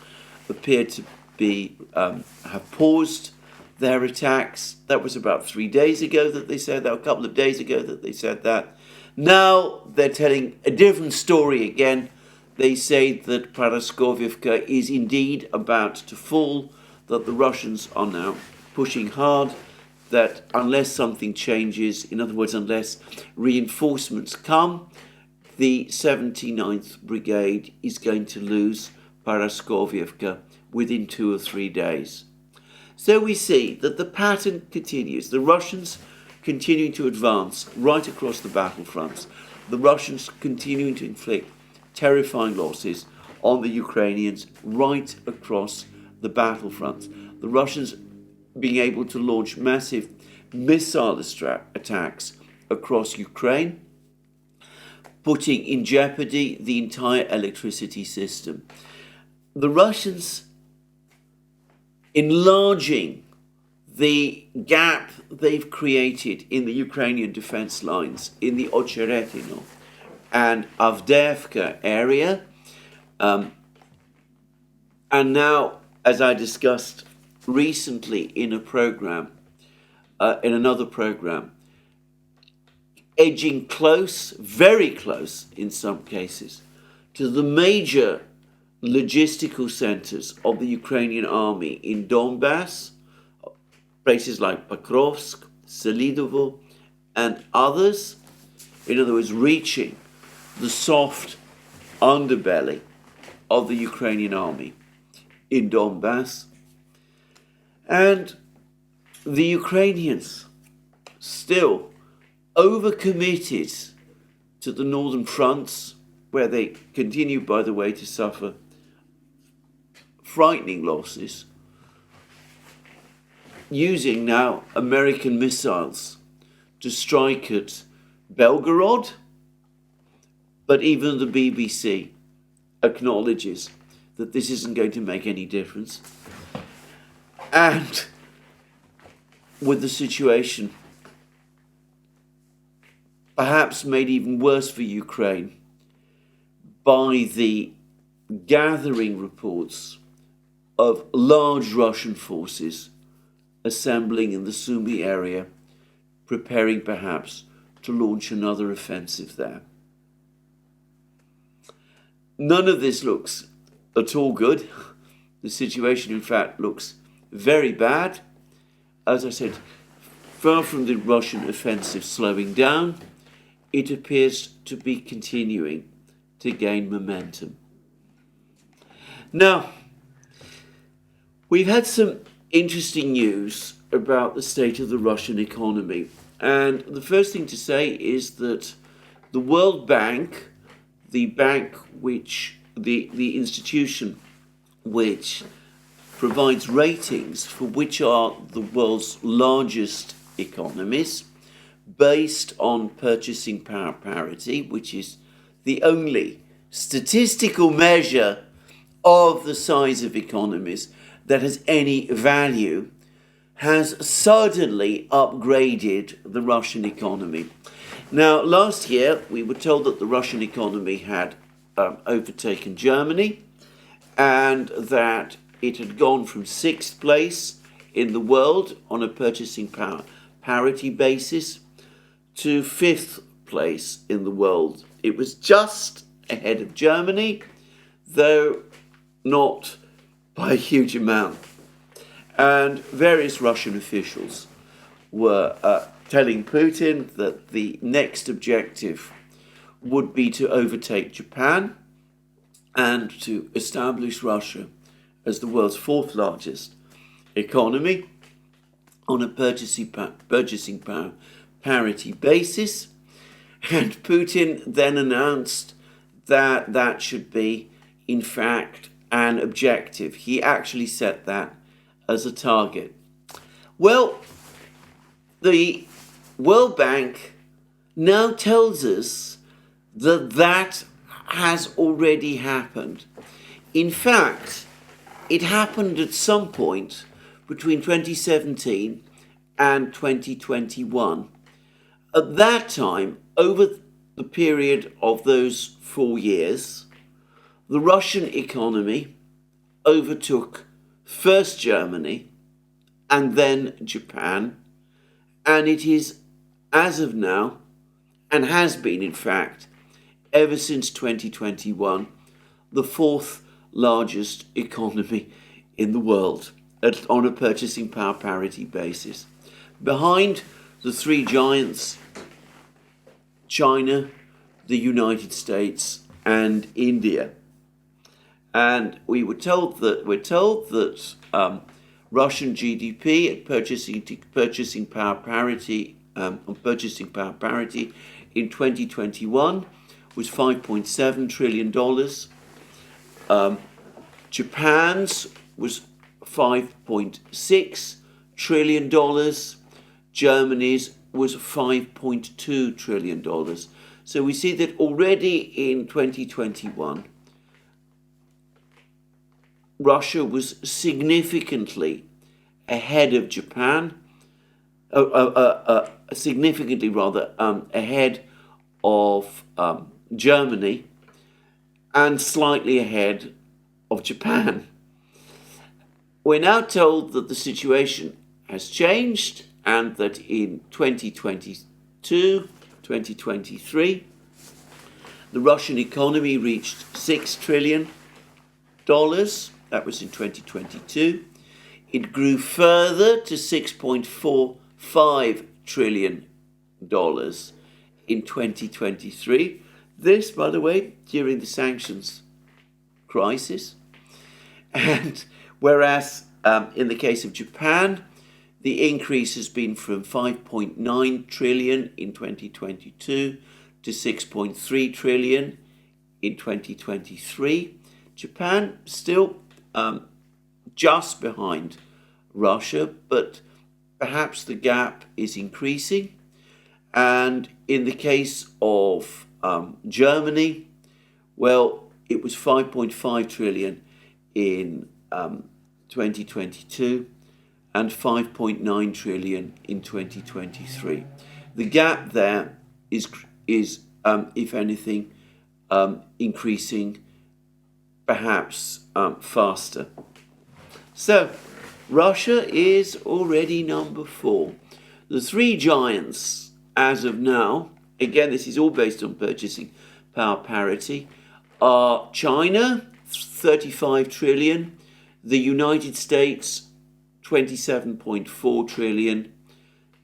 appeared to be have paused their attacks. That was about 3 days ago that they said that, a couple of days ago that they said that. Now they're telling a different story again. They say that Paraskovievka is indeed about to fall, that the Russians are now pushing hard, that unless something changes, in other words, unless reinforcements come, the 79th Brigade is going to lose Paraskovievka within 2 or 3 days. So we see that the pattern continues. The Russians continuing to advance right across the battlefronts. The Russians continuing to inflict terrifying losses on the Ukrainians right across the battlefronts. The Russians being able to launch massive missile attacks across Ukraine, putting in jeopardy the entire electricity system. The Russians enlarging the gap they've created in the Ukrainian defense lines in the Ocheretino and Avdiivka area. And now, as I discussed recently in a program, in another program, edging close, very close in some cases, to the major logistical centers of the Ukrainian army in Donbass, places like Pokrovsk, Selidovo, and others. In other words, reaching the soft underbelly of the Ukrainian army in Donbass. And the Ukrainians still overcommitted to the northern fronts, where they continue, by the way, to suffer frightening losses, using now American missiles to strike at Belgorod, but even the BBC acknowledges that this isn't going to make any difference. And with the situation perhaps made even worse for Ukraine by the gathering reports of large Russian forces assembling in the Sumy area, preparing perhaps to launch another offensive there. None of this looks at all good. The situation, in fact, looks very bad. As I said, far from the Russian offensive slowing down, it appears to be continuing to gain momentum. Now, we've had some interesting news about the state of the Russian economy. And the first thing to say is that the World Bank, the bank which, the institution which provides ratings for which are the world's largest economies, based on purchasing power parity, which is the only statistical measure of the size of economies that has any value, has suddenly upgraded the Russian economy. Now, last year, we were told that the Russian economy had overtaken Germany and that it had gone from 6th place in the world on a purchasing power parity basis to 5th place in the world. It was just ahead of Germany, though not by a huge amount. And various Russian officials were telling Putin that the next objective would be to overtake Japan and to establish Russia as the world's fourth largest economy on a purchasing power parity basis. And Putin then announced that that should be, in fact, an objective. He actually set that as a target. Well, the World Bank now tells us that that has already happened. In fact, it happened at some point between 2017 and 2021. At that time, over the period of those 4 years, the Russian economy overtook first Germany and then Japan, and it is, as of now, and has been in fact, ever since 2021, the fourth largest economy in the world on a purchasing power parity basis. Behind the three giants, China, the United States, and India. And we're told that Russian GDP at purchasing power parity in 2021 was $5.7 trillion. Japan's was $5.6 trillion. Germany's was $5.2 trillion. So we see that already in 2021, Russia was significantly ahead of Japan, significantly rather ahead of Germany, and slightly ahead of Japan. We're now told that the situation has changed and that in 2022, 2023, the Russian economy reached $6 trillion. That was in 2022. It grew further to $6.45 trillion in 2023. This, by the way, during the sanctions crisis. And whereas in the case of Japan, the increase has been from 5.9 trillion in 2022 to 6.3 trillion in 2023. Japan still just behind Russia, but perhaps the gap is increasing. And in the case of Germany, well, it was 5.5 trillion in 2022 and 5.9 trillion in 2023. The gap there is if anything, increasing perhaps faster. So, Russia is already number 4. The three giants, as of now, again, this is all based on purchasing power parity, are China, 35 trillion, the United States, 27.4 trillion,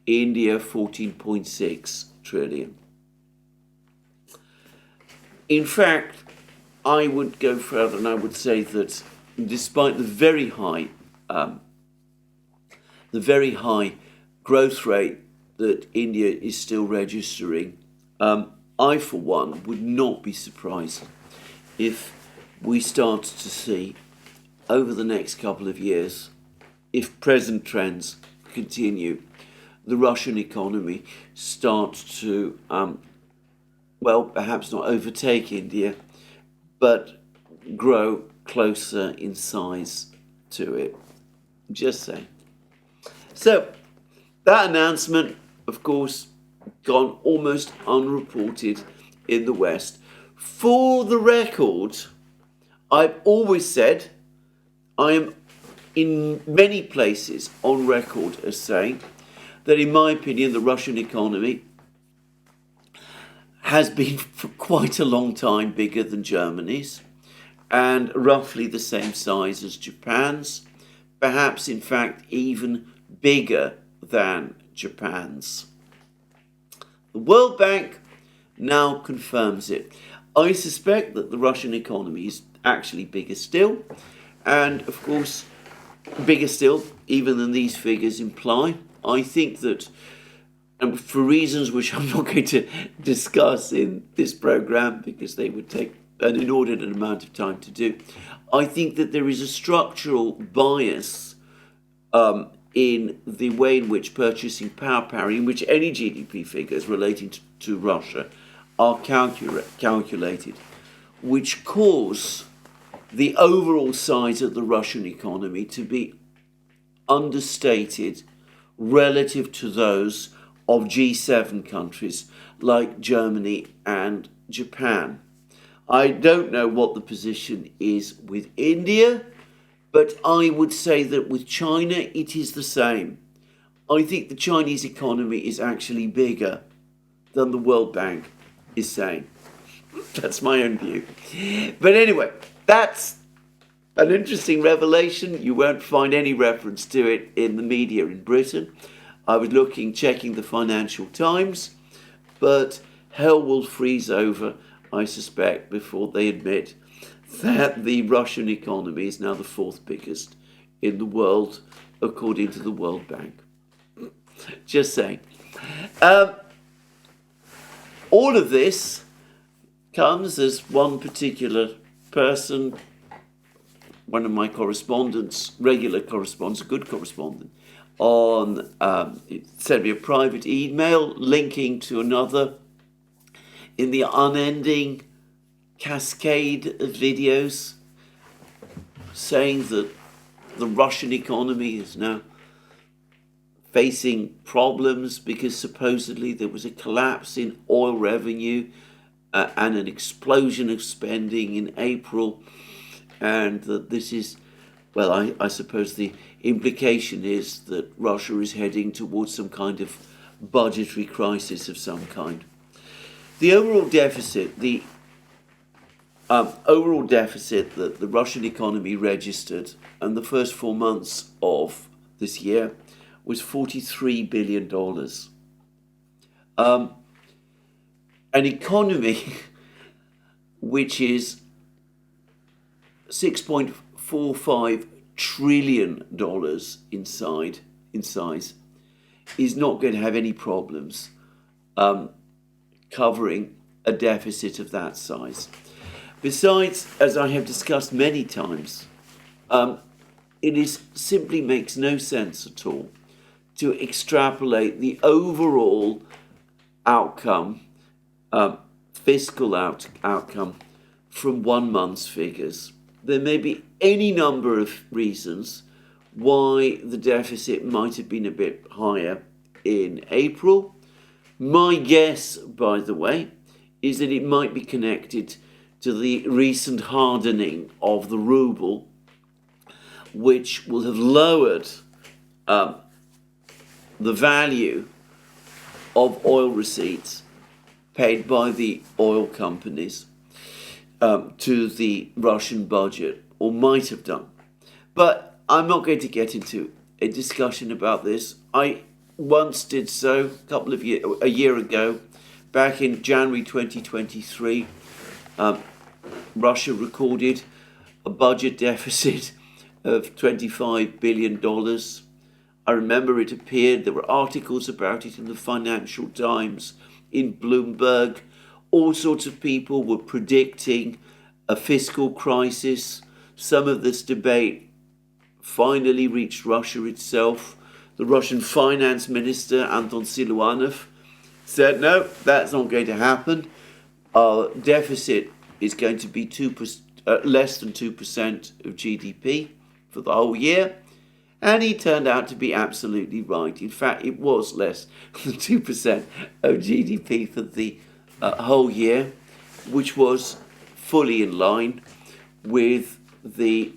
India, 14.6 trillion. In fact, I would go further and I would say that despite the very high growth rate that India is still registering, I, for one, would not be surprised if we start to see over the next couple of years, if present trends continue, the Russian economy start to, perhaps not overtake India, but grow closer in size to it. Just saying. So, that announcement, of course, gone almost unreported in the West. For the record, I've always said, I am in many places on record as saying that in my opinion the Russian economy has been for quite a long time bigger than Germany's and roughly the same size as Japan's, perhaps in fact even bigger than Japan's. The World Bank now confirms it. I suspect that the Russian economy is actually bigger still, and of course, bigger still, even than these figures imply. I think that, and for reasons which I'm not going to discuss in this program because they would take an inordinate amount of time to do, I think that there is a structural bias in the way in which purchasing power parity, in which any GDP figures relating to Russia are calculated, which cause the overall size of the Russian economy to be understated relative to those of G7 countries like Germany and Japan. I don't know what the position is with India, but I would say that with China it is the same. I think the Chinese economy is actually bigger than the World Bank is saying. That's my own view. But anyway, that's an interesting revelation. You won't find any reference to it in the media in Britain. I was checking the Financial Times, but hell will freeze over, I suspect, before they admit that the Russian economy is now the fourth biggest in the world, according to the World Bank. Just saying. All of this comes as one particular person, one of my correspondents, regular correspondents, a good correspondent, sent me a private email linking to another in the unending cascade of videos saying that the Russian economy is now facing problems because supposedly there was a collapse in oil revenue and an explosion of spending in April, and that this is, well, I suppose the implication is that Russia is heading towards some kind of budgetary crisis of some kind. The overall deficit, that the Russian economy registered in the first 4 months of this year was $43 billion. An economy which is $6.45 trillion in size is not going to have any problems covering a deficit of that size. Besides, as I have discussed many times, it simply makes no sense at all to extrapolate the overall outcome, fiscal outcome, from 1 month's figures. There may be any number of reasons why the deficit might have been a bit higher in April. My guess, by the way, is that it might be connected to the recent hardening of the ruble, which will have lowered the value of oil receipts paid by the oil companies to the Russian budget, or might have done. But I'm not going to get into a discussion about this. I once did so a year ago, back in January 2023. Russia recorded a budget deficit of $25 billion. I remember it appeared, there were articles about it in the Financial Times, in Bloomberg. All sorts of people were predicting a fiscal crisis. Some of this debate finally reached Russia itself. The Russian finance minister, Anton Siluanov, said, no, that's not going to happen. Our deficit is going to be less than 2% of GDP for the whole year. And he turned out to be absolutely right. In fact, it was less than 2% of GDP for the whole year, which was fully in line with the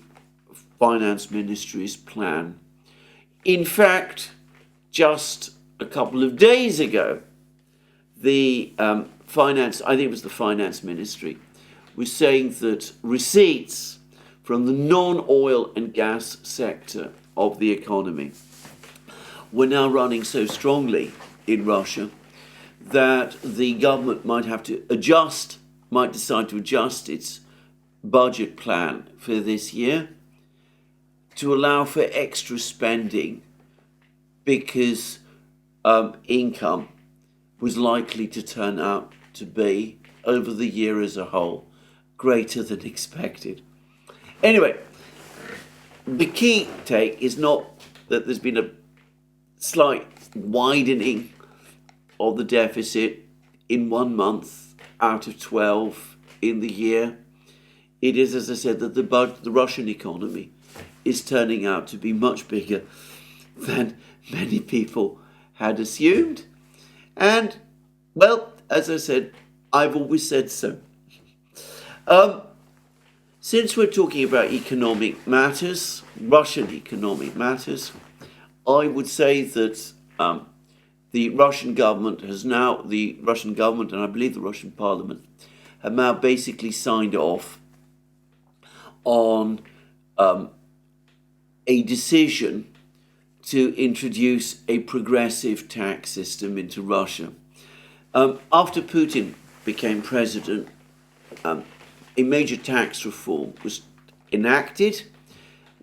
finance ministry's plan. In fact, just a couple of days ago, the finance ministry was saying that receipts from the non-oil and gas sector of the economy were now running so strongly in Russia that the government might decide to adjust its budget plan for this year to allow for extra spending because income was likely to turn out to be, over the year as a whole, greater than expected. Anyway, the key take is not that there's been a slight widening of the deficit in 1 month out of 12 in the year. It is, as I said, that the Russian economy is turning out to be much bigger than many people had assumed. And, well, as I said, I've always said so. Since we're talking about economic matters, Russian economic matters, I would say that the Russian government and I believe the Russian parliament have now basically signed off on a decision to introduce a progressive tax system into Russia. After Putin became president, a major tax reform was enacted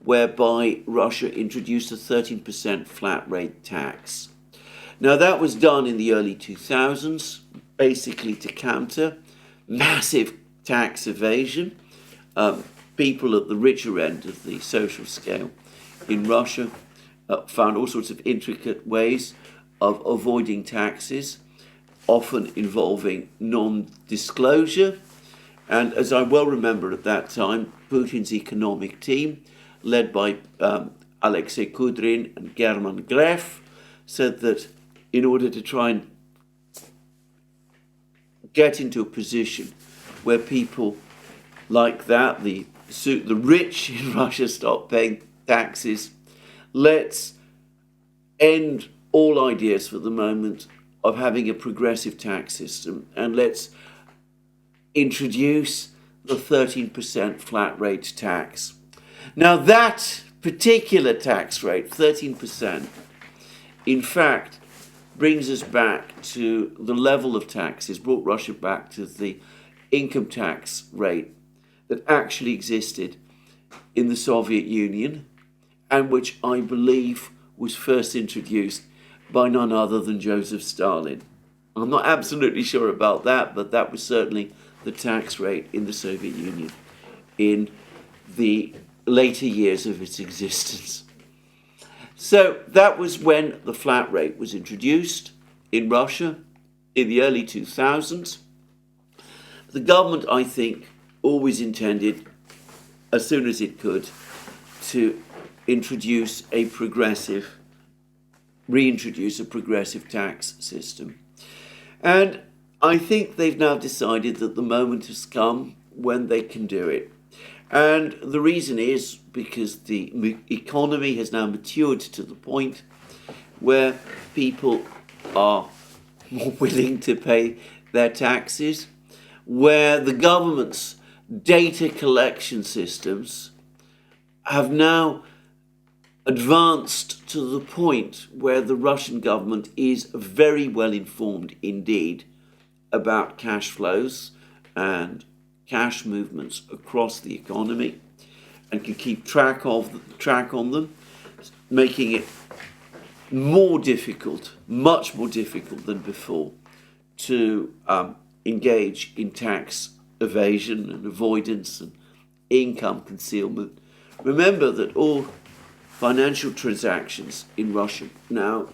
whereby Russia introduced a 13% flat rate tax. Now that was done in the early 2000s, basically to counter massive tax evasion. People at the richer end of the social scale in Russia found all sorts of intricate ways of avoiding taxes, often involving non-disclosure. And as I well remember at that time, Putin's economic team, led by Alexei Kudrin and German Gref, said that in order to try and get into a position where people like that, the rich in Russia, stop paying taxes, let's end all ideas for the moment of having a progressive tax system, and let's introduce the 13% flat rate tax. Now that particular tax rate, 13%, in fact, brings us back to the level of taxes, brought Russia back to the income tax rate that actually existed in the Soviet Union, and which I believe was first introduced by none other than Joseph Stalin. I'm not absolutely sure about that, but that was certainly the tax rate in the Soviet Union in the later years of its existence. So that was when the flat rate was introduced in Russia in the early 2000s. The government, I think, always intended, as soon as it could, to reintroduce a progressive tax system. And I think they've now decided that the moment has come when they can do it. And the reason is because the economy has now matured to the point where people are more willing to pay their taxes, where the government's data collection systems have now advanced to the point where the Russian government is very well informed indeed about cash flows and cash movements across the economy, and can keep track on them, making it much more difficult than before to engage in tax evasion and avoidance and income concealment. Remember that all financial transactions in Russia now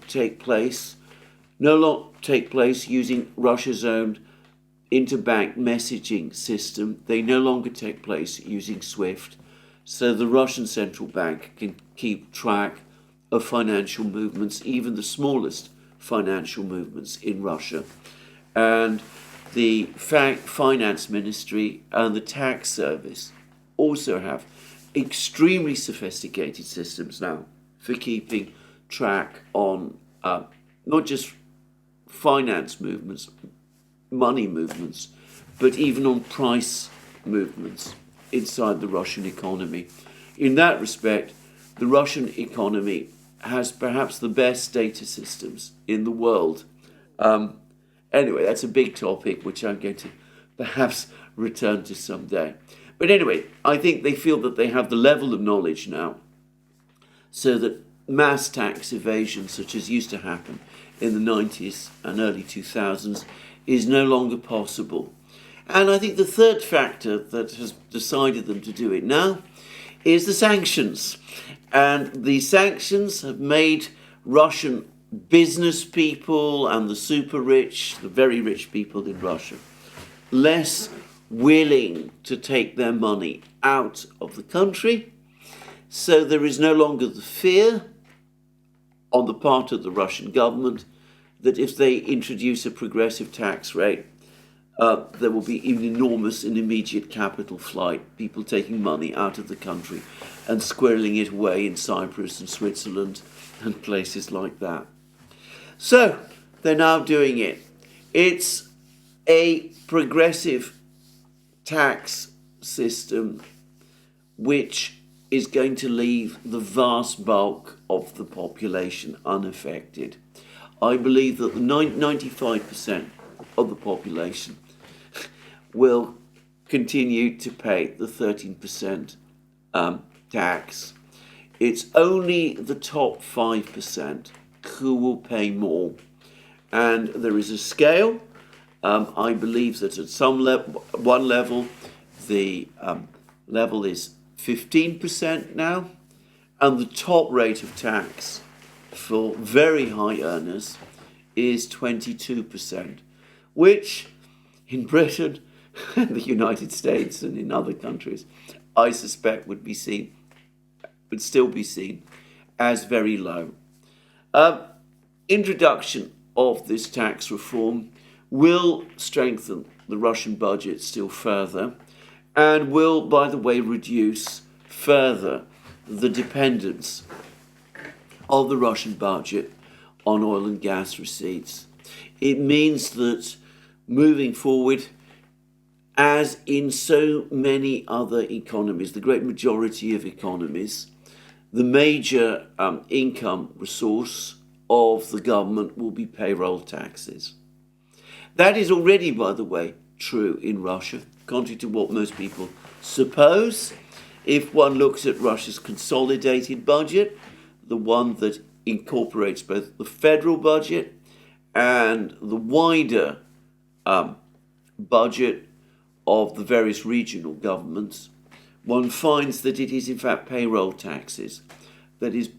no longer take place using Russia's own interbank messaging system. They no longer take place using SWIFT. So the Russian central bank can keep track of financial movements, even the smallest financial movements in Russia. And the finance ministry and the tax service also have extremely sophisticated systems now for keeping track on not just finance movements, money movements, but even on price movements inside the Russian economy. In that respect, the Russian economy has perhaps the best data systems in the world. Anyway, that's a big topic which I'm going to perhaps return to someday. But anyway, I think they feel that they have the level of knowledge now so that mass tax evasion, such as used to happen in the 90s and early 2000s, is no longer possible. And I think the third factor that has decided them to do it now is the sanctions. And the sanctions have made Russian business people and the super rich, the very rich people in Russia, less willing to take their money out of the country. So there is no longer the fear on the part of the Russian government that if they introduce a progressive tax rate, there will be an enormous and immediate capital flight, people taking money out of the country and squirreling it away in Cyprus and Switzerland and places like that. So they're now doing it. It's a progressive tax system which is going to leave the vast bulk of the population unaffected. I believe that the 95% of the population will continue to pay the 13% tax. It's only the top 5% who will pay more. And there is a scale. I believe that at one level, the level is 15% now, and the top rate of tax for very high earners is 22%, which in Britain and the United States and in other countries, I suspect would still be seen as very low. Introduction of this tax reform will strengthen the Russian budget still further and will, by the way, reduce further the dependence of the Russian budget on oil and gas receipts. It means that moving forward, as in so many other economies, the great majority of economies, the major income resource of the government will be payroll taxes. That is already, by the way, true in Russia, contrary to what most people suppose. If one looks at Russia's consolidated budget, the one that incorporates both the federal budget and the wider budget of the various regional governments, one finds that it is in fact payroll taxes that is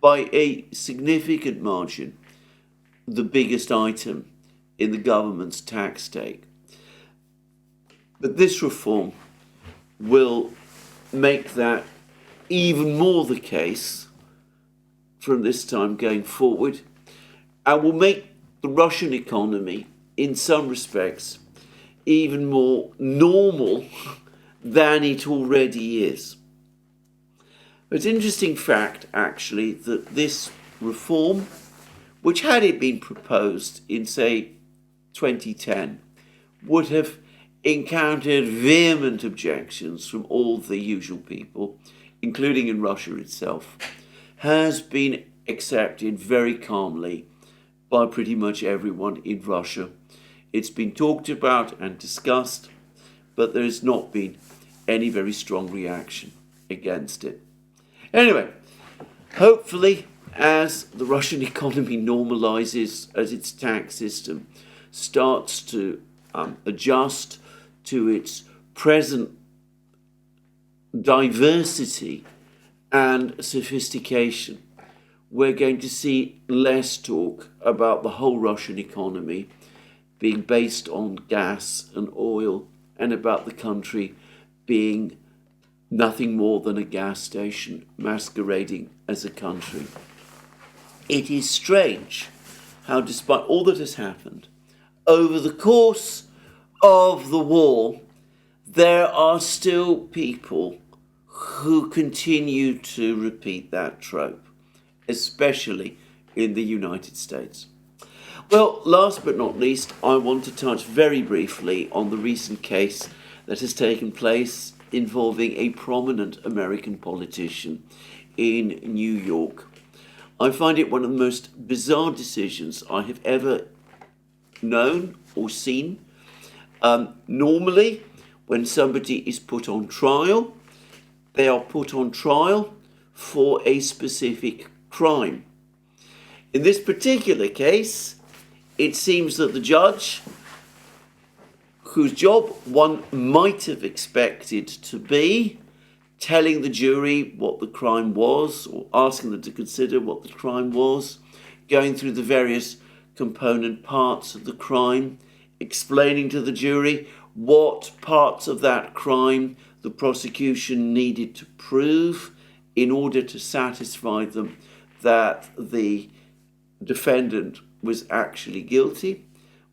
by a significant margin the biggest item in the government's tax take. But this reform will make that even more the case from this time going forward, and will make the Russian economy, in some respects, even more normal than it already is. It's an interesting fact, actually, that this reform, which had it been proposed in, say, 2010, would have encountered vehement objections from all the usual people, including in Russia itself, has been accepted very calmly by pretty much everyone in Russia. It's been talked about and discussed, but there has not been any very strong reaction against it. Anyway, hopefully, as the Russian economy normalizes, as its tax system starts to adjust to its present diversity and sophistication, we're going to see less talk about the whole Russian economy being based on gas and oil and about the country being nothing more than a gas station masquerading as a country. It is strange how, despite all that has happened, over the course of the war, there are still people who continue to repeat that trope, especially in the United States. Well, last but not least, I want to touch very briefly on the recent case that has taken place involving a prominent American politician in New York. I find it one of the most bizarre decisions I have ever known or seen. Normally, when somebody is put on trial, they are put on trial for a specific crime. In this particular case, it seems that the judge, whose job one might have expected to be telling the jury what the crime was, or asking them to consider what the crime was, going through the various component parts of the crime, explaining to the jury what parts of that crime the prosecution needed to prove in order to satisfy them that the defendant was actually guilty.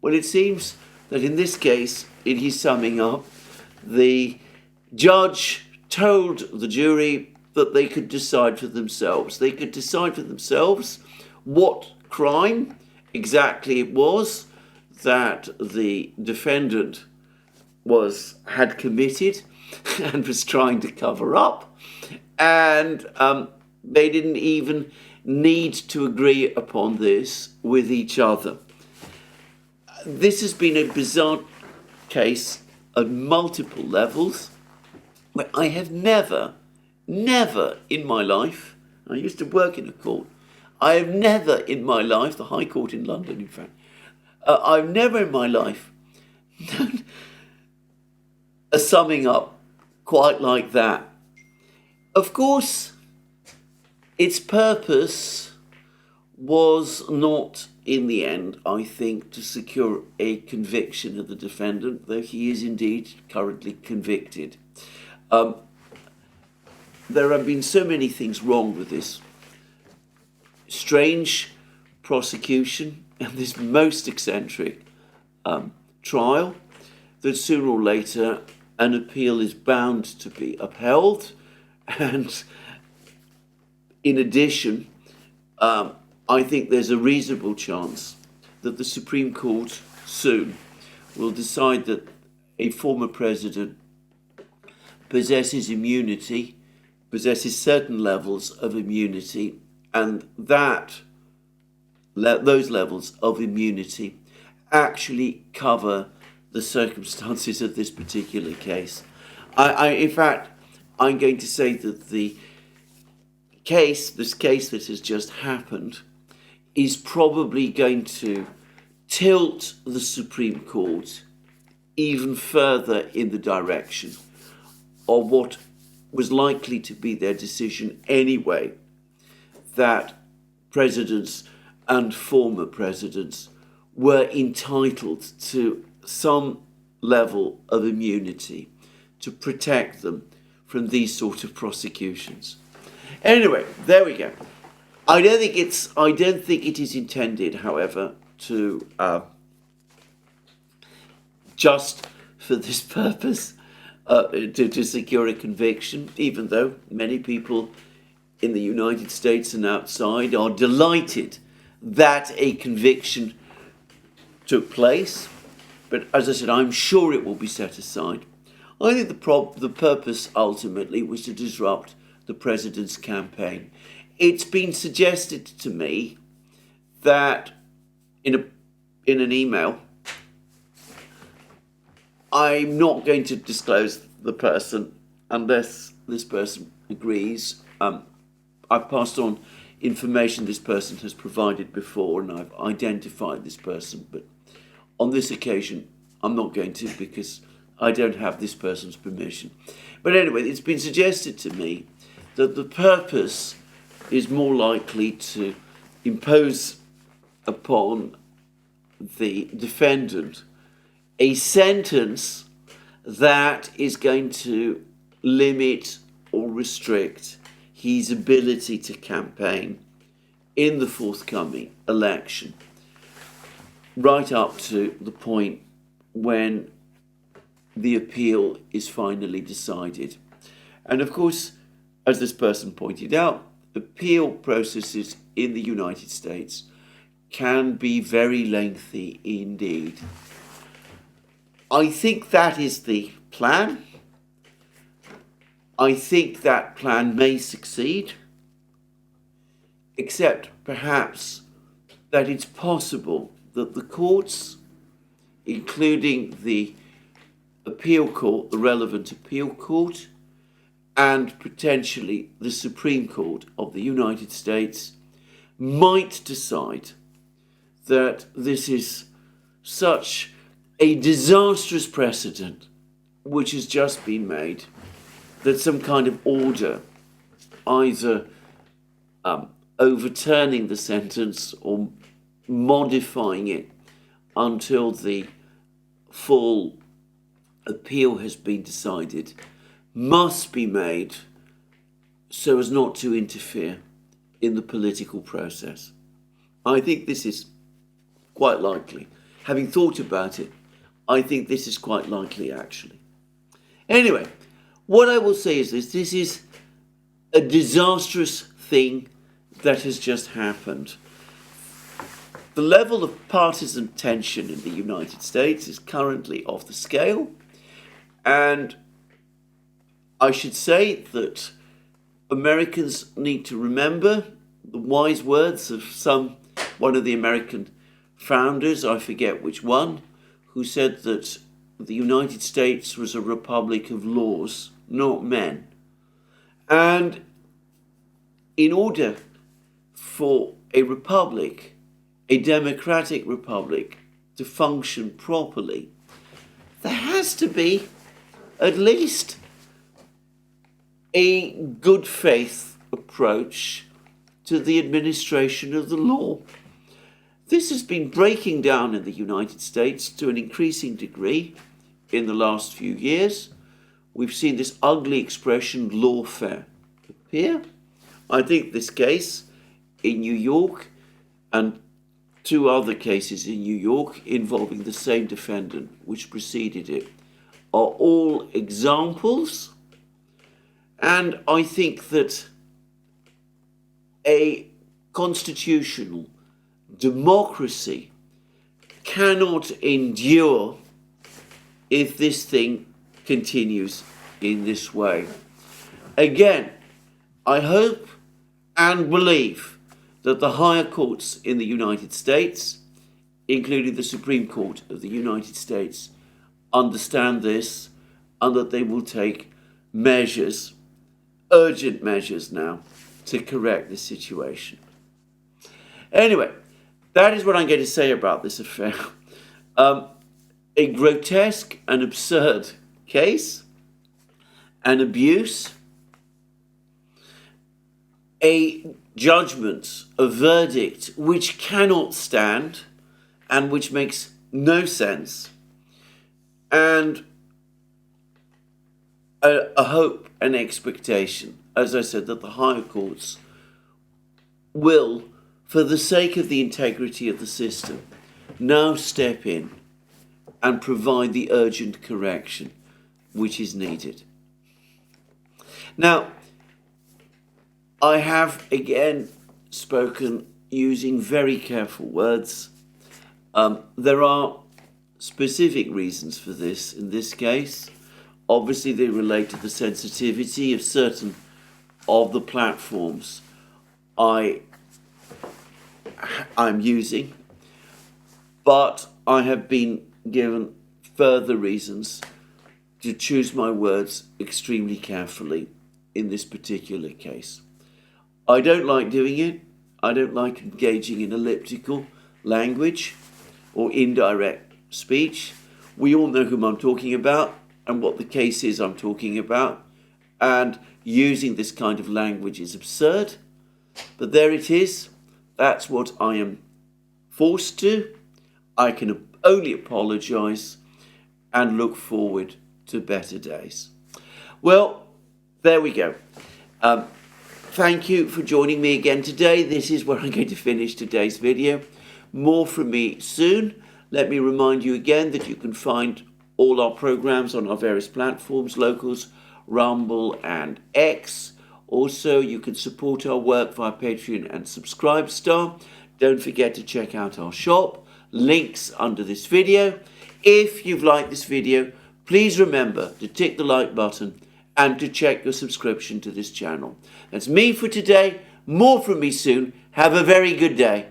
Well, it seems that in this case, in his summing up, the judge told the jury that they could decide for themselves. They could decide for themselves what crime exactly it was that the defendant had committed and was trying to cover up, and they didn't even need to agree upon this with each other. This has been a bizarre case at multiple levels, where I have never in my life, I used to work in a court, I have never in my life, the High Court in London in fact, I've never in my life known a summing up quite like that. Of course, its purpose was not, in the end, I think, to secure a conviction of the defendant, though he is indeed currently convicted. There have been so many things wrong with this strange prosecution and this most eccentric trial that sooner or later an appeal is bound to be upheld. And in addition, I think there's a reasonable chance that the Supreme Court soon will decide that a former president possesses certain levels of immunity, and those levels of immunity actually cover the circumstances of this particular case. In fact, I'm going to say that this case that has just happened, is probably going to tilt the Supreme Court even further in the direction of what was likely to be their decision anyway, that presidents and former presidents were entitled to some level of immunity to protect them from these sort of prosecutions. Anyway, there we go. I don't think it is intended, however, to just for this purpose to secure a conviction, even though many people in the United States and outside are delighted that a conviction took place. But as I said, I'm sure it will be set aside. I think the purpose ultimately was to disrupt the president's campaign. It's been suggested to me that in an email, I'm not going to disclose the person unless this person agrees. I've passed on information this person has provided before, and I've identified this person, but on this occasion I'm not going to, because I don't have this person's permission. But anyway, it's been suggested to me that the purpose is more likely to impose upon the defendant a sentence that is going to limit or restrict his ability to campaign in the forthcoming election, right up to the point when the appeal is finally decided. And of course, as this person pointed out, appeal processes in the United States can be very lengthy indeed. I think that is the plan. I think that plan may succeed, except perhaps that it's possible that the courts including the appeal court, the relevant appeal court, and potentially the Supreme Court of the United States, might decide that this is such a disastrous precedent which has just been made, that some kind of order, either overturning the sentence or modifying it until the full appeal has been decided, must be made so as not to interfere in the political process. I think this is quite likely. Having thought about it, I think this is quite likely, actually. Anyway, what I will say is this is a disastrous thing that has just happened. The level of partisan tension in the United States is currently off the scale, and I should say that Americans need to remember the wise words of one of the American founders, I forget which one, who said that the United States was a republic of laws, not men. And in order for a republic, a democratic republic, to function properly, there has to be at least a good faith approach to the administration of the law. This has been breaking down in the United States to an increasing degree in the last few years. We've seen this ugly expression, lawfare, appear. I think this case in New York and two other cases in New York involving the same defendant which preceded it are all examples. And I think that a constitutional democracy cannot endure if this thing continues in this way. Again, I hope and believe that the higher courts in the United States, including the Supreme Court of the United States, understand this and that they will take measures, urgent measures now, to correct the situation. Anyway, that is what I'm going to say about this affair. A grotesque and absurd case, an abuse, a judgment, a verdict which cannot stand and which makes no sense, and a hope and expectation, as I said, that the higher courts will, for the sake of the integrity of the system, now step in and provide the urgent correction which is needed. Now, I have again spoken using very careful words. There are specific reasons for this in this case. Obviously, they relate to the sensitivity of certain of the platforms I'm using, but I have been given further reasons to choose my words extremely carefully in this particular case. I don't like doing it. I don't like engaging in elliptical language or indirect speech. We all know whom I'm talking about and what the case is I'm talking about, and using this kind of language is absurd, but there it is. That's what I am forced to. I can only apologise and look forward to better days. Well, there we go. Thank you for joining me again today. This is where I'm going to finish today's video. More from me soon. Let me remind you again that you can find all our programs on our various platforms, Locals, Rumble and X. Also, you can support our work via Patreon and Subscribestar. Don't forget to check out our shop. Links under this video. If you've liked this video, please remember to tick the like button and to check your subscription to this channel. That's me for today. More from me soon. Have a very good day.